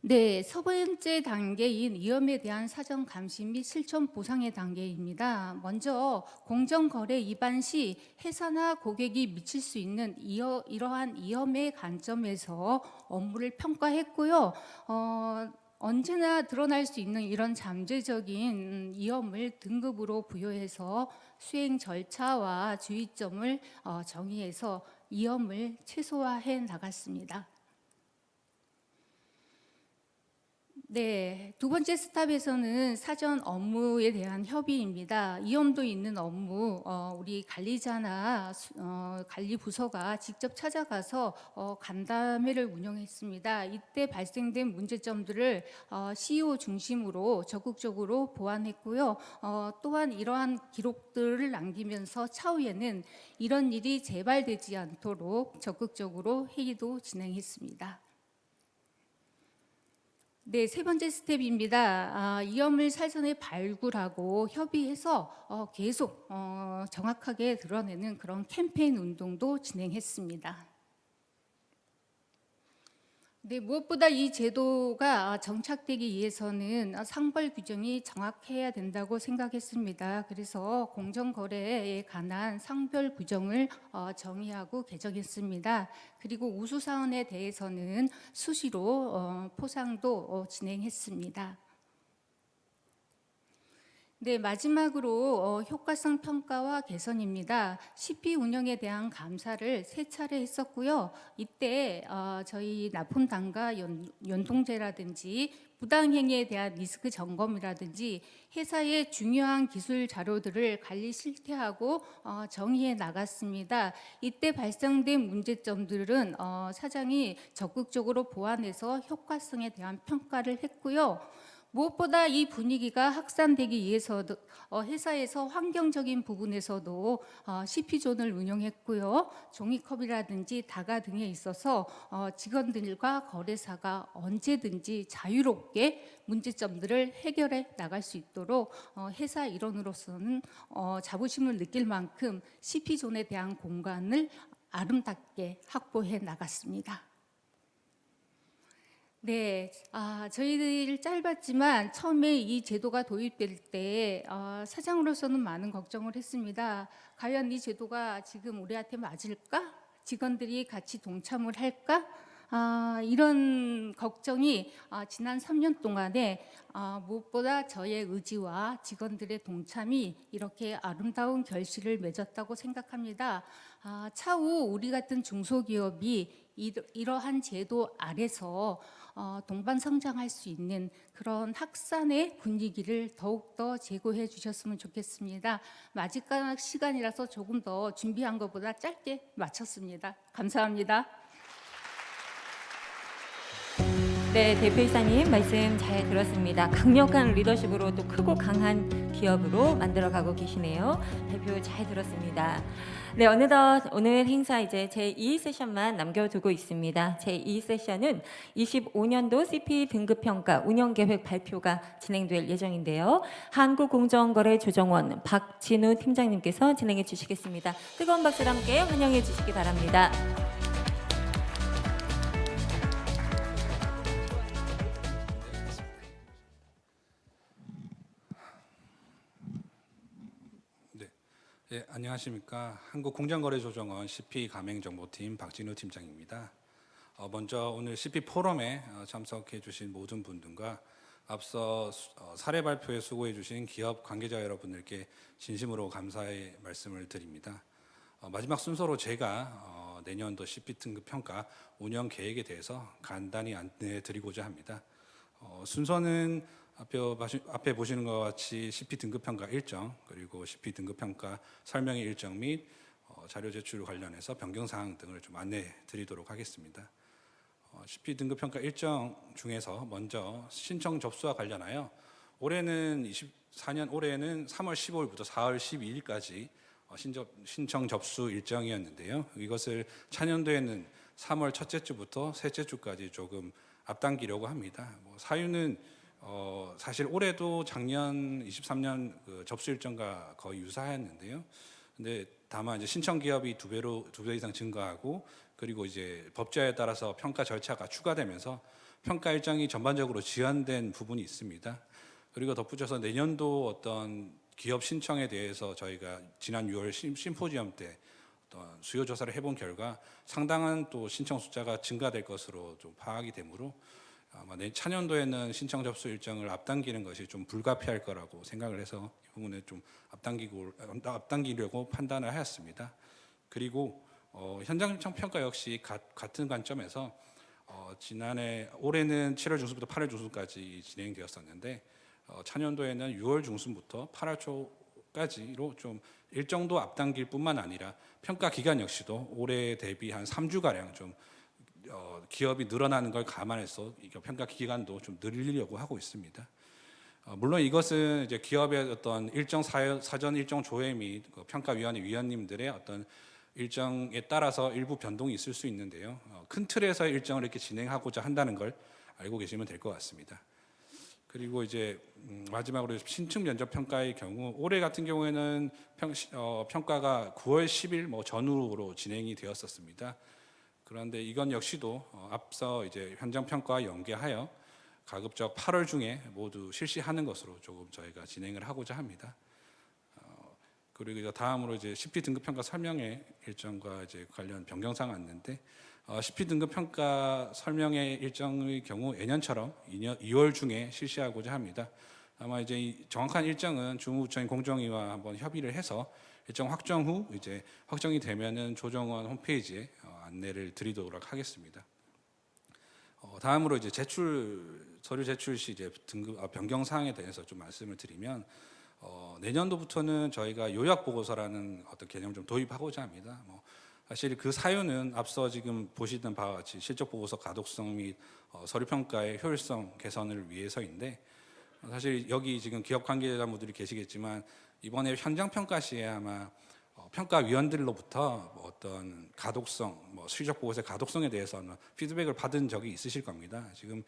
네, 첫 번째 단계인 위험에 대한 사전 감시 및 실천 보상의 단계입니다. 먼저 공정거래 위반 시 회사나 고객이 미칠 수 있는 이러한 위험의 관점에서 업무를 평가했고요. 언제나 드러날 수 있는 이런 잠재적인 위험을 등급으로 부여해서 수행 절차와 주의점을 정의해서 위험을 최소화해 나갔습니다. 네, 두 번째 스텝에서는 사전 업무에 대한 협의입니다. 위험도 있는 업무, 우리 관리자나 관리 부서가 직접 찾아가서 간담회를 운영했습니다. 이때 발생된 문제점들을 CEO 중심으로 적극적으로 보완했고요. 또한 이러한 기록들을 남기면서 차후에는 이런 일이 재발되지 않도록 적극적으로 회의도 진행했습니다. 네, 세 번째 스텝입니다. 위험을 사전에 발굴하고 협의해서 계속 정확하게 드러내는 그런 캠페인 운동도 진행했습니다. 네, 무엇보다 이 제도가 정착되기 위해서는 상벌 규정이 정확해야 된다고 생각했습니다. 그래서 공정거래에 관한 상벌 규정을 정의하고 개정했습니다. 그리고 우수사원에 대해서는 수시로 포상도 진행했습니다. 네, 마지막으로 효과성 평가와 개선입니다. CP 운영에 대한 감사를 3차례 했었고요. 이때 저희 납품단가 연동제라든지 부당행위에 대한 리스크 점검이라든지 회사의 중요한 기술 자료들을 관리 실태하고 정의해 나갔습니다. 이때 발생된 문제점들은 사장이 적극적으로 보완해서 효과성에 대한 평가를 했고요. 무엇보다 이 분위기가 확산되기 위해서도 회사에서 환경적인 부분에서도 CP존을 운영했고요. 종이컵이라든지 다가 등에 있어서 직원들과 거래사가 언제든지 자유롭게 문제점들을 해결해 나갈 수 있도록 회사 일원으로서는 자부심을 느낄 만큼 CP존에 대한 공간을 아름답게 확보해 나갔습니다. 네, 저희들 짧았지만 처음에 이 제도가 도입될 때 사장으로서는 많은 걱정을 했습니다. 과연 이 제도가 지금 우리한테 맞을까? 직원들이 같이 동참을 할까? 이런 걱정이 지난 3년 동안에 무엇보다 저의 의지와 직원들의 동참이 이렇게 아름다운 결실을 맺었다고 생각합니다. 차후 우리 같은 중소기업이 이러한 제도 아래서 동반 성장할 수 있는 그런 확산의 분위기를 더욱더 제고해 주셨으면 좋겠습니다. 마지막 시간이라서 조금 더 준비한 것보다 짧게 마쳤습니다. 감사합니다. 네, 대표이사님 말씀 잘 들었습니다. 강력한 리더십으로 또 크고 강한 기업으로 만들어가고 계시네요. 대표 잘 들었습니다. 네, 어느덧 오늘 행사 이제 제2 세션만 남겨두고 있습니다. 제2 세션은 25년도 CP 등급평가 운영계획 발표가 진행될 예정인데요. 한국공정거래조정원 박진우 팀장님께서 진행해 주시겠습니다. 뜨거운 박수와 함께 환영해 주시기 바랍니다. 예, 안녕하십니까. 한국공정거래조정원 CP 가맹정보팀 박진우 팀장입니다. 먼저 오늘 CP 포럼에 참석해 주신 모든 분들과 앞서 사례 발표에 수고해 주신 기업 관계자 여러분들께 진심으로 감사의 말씀을 드립니다. 마지막 순서로 제가 내년도 CP 등급 평가 운영 계획에 대해서 간단히 안내해 드리고자 합니다. 순서는 앞에 보시는 것 같이 CP 등급평가 일정, 그리고 CP 등급평가 설명의 일정 및 자료 제출 관련해서 변경사항 등을 좀 안내해 드리도록 하겠습니다. CP 등급평가 일정 중에서 먼저 신청 접수와 관련하여 올해는 24년 올해는 3월 15일부터 4월 12일까지 신청 접수 일정이었는데요. 이것을 차년도에는 3월 첫째 주부터 셋째 주까지 조금 앞당기려고 합니다. 사유는 사실 올해도 작년 23년 그 접수 일정과 거의 유사했는데요. 근데 다만 이제 신청 기업이 두 배 이상 증가하고, 그리고 이제 법제화에 따라서 평가 절차가 추가되면서 평가 일정이 전반적으로 지연된 부분이 있습니다. 그리고 덧붙여서 내년도 어떤 기업 신청에 대해서 저희가 지난 6월 심포지엄 때 어떤 수요 조사를 해본 결과 상당한 또 신청 숫자가 증가될 것으로 좀 파악이 되므로 아마 차년도에는 신청 접수 일정을 앞당기는 것이 좀 불가피할 거라고 생각을 해서 이 부분에 좀 앞당기려고 판단을 하였습니다. 그리고 현장 신청 평가 역시 같은 관점에서 지난해 올해는 7월 중순부터 8월 중순까지 진행되었었는데 차년도에는 6월 중순부터 8월 초까지로 좀 일정도 앞당길 뿐만 아니라 평가 기간 역시도 올해 대비 한 3주가량 좀 기업이 늘어나는 걸 감안해서 평가 기간도 좀 늘리려고 하고 있습니다. 물론 이것은 이제 기업의 어떤 일정 사전 일정 조회 및 평가위원회 위원님들의 어떤 일정에 따라서 일부 변동이 있을 수 있는데요. 큰 틀에서 일정을 이렇게 진행하고자 한다는 걸 알고 계시면 될 것 같습니다. 그리고 이제 마지막으로 신층 면접 평가의 경우 올해 같은 경우에는 평가가 9월 10일 전후로 진행이 되었었습니다. 그런데 이건 역시도 앞서 이제 현장 평가와 연계하여 가급적 8월 중에 모두 실시하는 것으로 조금 저희가 진행을 하고자 합니다. 그리고 이제 다음으로 이제 CP 등급 평가 설명의 일정과 이제 관련 변경사항 안내인데, CP 등급 평가 설명의 일정의 경우 예년처럼 2월 중에 실시하고자 합니다. 아마 이제 이 정확한 일정은 주무부처인 공정위와 한번 협의를 해서 일정 확정 후 이제 확정이 되면은 조정원 홈페이지에 안내를 드리도록 하겠습니다. 다음으로 이제 서류 제출 시 이제 등급 변경 사항에 대해서 좀 말씀을 드리면, 내년도부터는 저희가 요약 보고서라는 어떤 개념을 좀 도입하고자 합니다. 사실 그 사유는 앞서 지금 보시던 바와 같이 실적 보고서 가독성 및 서류 평가의 효율성 개선을 위해서인데, 사실 여기 지금 기업 관계자분들이 계시겠지만 이번에 현장 평가 시에 아마 평가위원들로부터 어떤 가독성, 실적 보고서의 가독성에 대해서는 피드백을 받은 적이 있으실 겁니다. 지금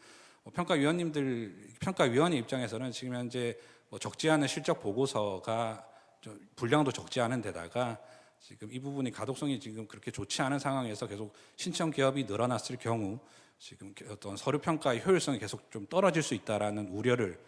평가위원의 입장에서는 지금 현재 적지 않은 실적 보고서가 분량도 적지 않은 데다가 지금 이 부분이 가독성이 지금 그렇게 좋지 않은 상황에서 계속 신청 기업이 늘어났을 경우 지금 어떤 서류 평가의 효율성이 계속 좀 떨어질 수 있다라는 우려를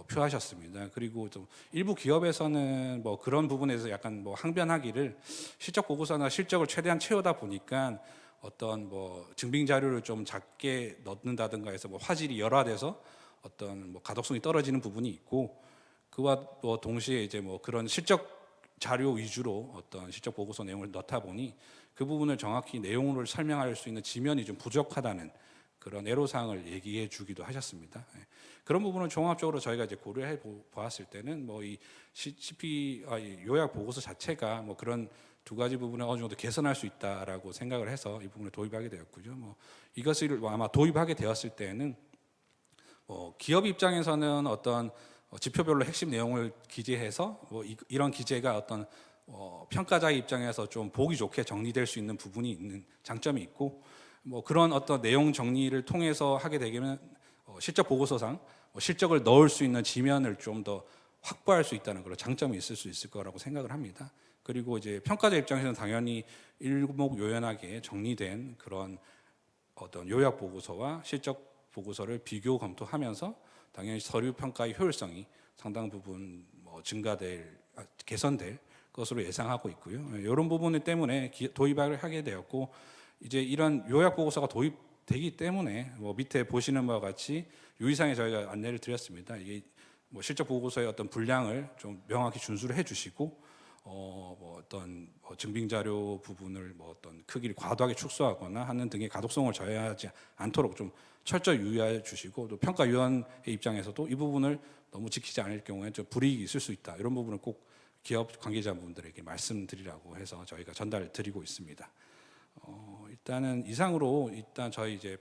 표하셨습니다. 그리고 좀 일부 기업에서는 그런 부분에서 약간 항변하기를 실적 보고서나 실적을 최대한 채우다 보니까 어떤 증빙 자료를 좀 작게 넣는다든가 해서 화질이 열화돼서 어떤 가독성이 떨어지는 부분이 있고, 그와 동시에 이제 그런 실적 자료 위주로 어떤 실적 보고서 내용을 넣다 보니 그 부분을 정확히 내용으로 설명할 수 있는 지면이 좀 부족하다는 그런 애로사항을 얘기해 주기도 하셨습니다. 그런 부분은 종합적으로 저희가 이제 고려해 보았을 때는 이 CP 요약 보고서 자체가 그런 두 가지 부분을 어느 정도 개선할 수 있다라고 생각을 해서 이 부분을 도입하게 되었고요. 이것을 아마 도입하게 되었을 때는 기업 입장에서는 어떤 지표별로 핵심 내용을 기재해서 이런 기재가 어떤 평가자의 입장에서 좀 보기 좋게 정리될 수 있는 부분이 있는 장점이 있고, 그런 어떤 내용 정리를 통해서 하게 되면 실적 보고서상 실적을 넣을 수 있는 지면을 좀 더 확보할 수 있다는 그런 장점이 있을 수 있을 거라고 생각을 합니다. 그리고 이제 평가자 입장에서는 당연히 일목요연하게 정리된 그런 어떤 요약 보고서와 실적 보고서를 비교 검토하면서 당연히 서류 평가의 효율성이 상당 부분 개선될 것으로 예상하고 있고요. 이런 부분 때문에 도입을 하게 되었고 이제 이런 요약 보고서가 도입되기 때문에 뭐 밑에 보시는 바와 같이 유의사항에 저희가 안내를 드렸습니다. 이게 뭐 실적 보고서의 어떤 분량을 좀 명확히 준수를 해주시고 뭐 어떤 증빙 자료 부분을 뭐 어떤 크기를 과도하게 축소하거나 하는 등의 가독성을 저해하지 않도록 좀 철저히 유의해 주시고 또 평가위원회 입장에서도 이 부분을 너무 지키지 않을 경우에 좀 불이익이 있을 수 있다 이런 부분을 꼭 기업 관계자분들에게 말씀드리라고 해서 저희가 전달 드리고 있습니다. 일단은 이상으로 일단 저희 이제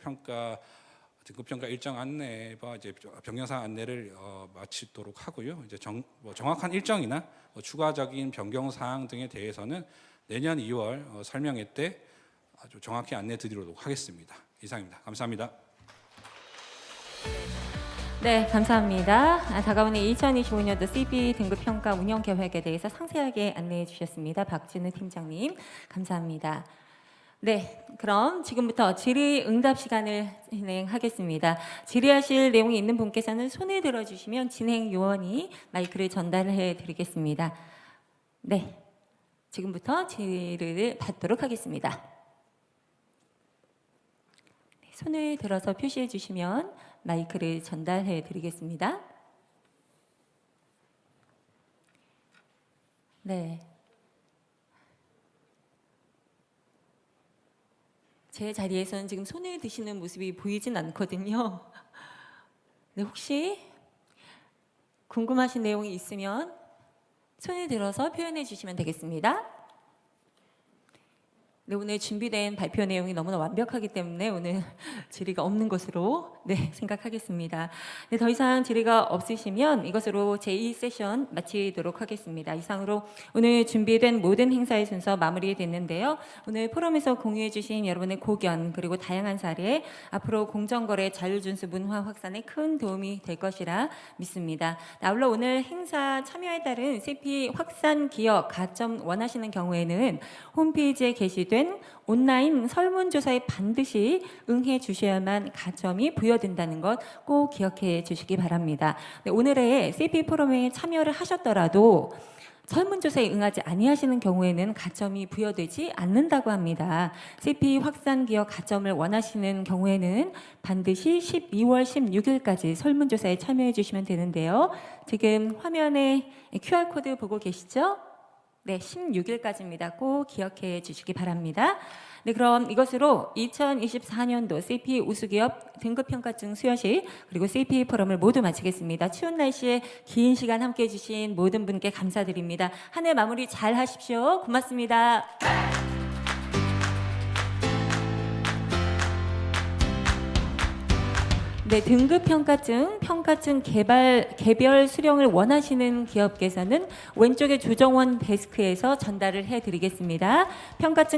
등급평가 일정 안내와 이제 변경사항 안내를 마치도록 하고요. 이제 정확한 일정이나 추가적인 변경 사항 등에 대해서는 내년 2월 설명회 때 아주 정확히 안내 드리도록 하겠습니다. 이상입니다. 감사합니다. 네, 감사합니다. 다가오는 2025년도 CP 등급평가 운영 계획에 대해서 상세하게 안내해 주셨습니다. 박진우 팀장님, 감사합니다. 네, 그럼 지금부터 질의응답 시간을 진행하겠습니다. 질의하실 내용이 있는 분께서는 손을 들어주시면 진행 요원이 마이크를 전달해 드리겠습니다. 네, 지금부터 질의를 받도록 하겠습니다. 네, 손을 들어서 표시해 주시면 마이크를 전달해 드리겠습니다. 네. 제 자리에서는 지금 손을 드시는 모습이 보이진 않거든요. 네, 혹시 궁금하신 내용이 있으면 손을 들어서 표현해 주시면 되겠습니다. 네, 오늘 준비된 발표 내용이 너무나 완벽하기 때문에 오늘 질의가 없는 것으로 생각하겠습니다. 네, 더 이상 질의가 없으시면 이것으로 제2세션 마치도록 하겠습니다. 이상으로 오늘 준비된 모든 행사의 순서 마무리됐는데요. 오늘 포럼에서 공유해 주신 여러분의 고견 그리고 다양한 사례 앞으로 공정거래 자율준수 문화 확산에 큰 도움이 될 것이라 믿습니다. 아울러 오늘 행사 참여에 따른 CP 확산 기여 가점 원하시는 경우에는 홈페이지에 게시된 온라인 설문조사에 반드시 응해 주셔야만 가점이 부여된다는 것 꼭 기억해 주시기 바랍니다. 네, 오늘의 CP 포럼에 참여를 하셨더라도 설문조사에 응하지 아니하시는 경우에는 가점이 부여되지 않는다고 합니다. CP 확산 기여 가점을 원하시는 경우에는 반드시 12월 16일까지 설문조사에 참여해 주시면 되는데요. 지금 화면에 QR코드 보고 계시죠? 네, 16일까지입니다. 꼭 기억해 주시기 바랍니다. 네, 그럼 이것으로 2024년도 CP 우수기업 등급평가증 수여식 그리고 CP 포럼을 모두 마치겠습니다. 추운 날씨에 긴 시간 함께해 주신 모든 분께 감사드립니다. 한 해 마무리 잘 하십시오. 고맙습니다. 네, 등급평가증, 평가증 개별 수령을 원하시는 기업께서는 왼쪽에 조정원 데스크에서 전달을 해드리겠습니다. 평가증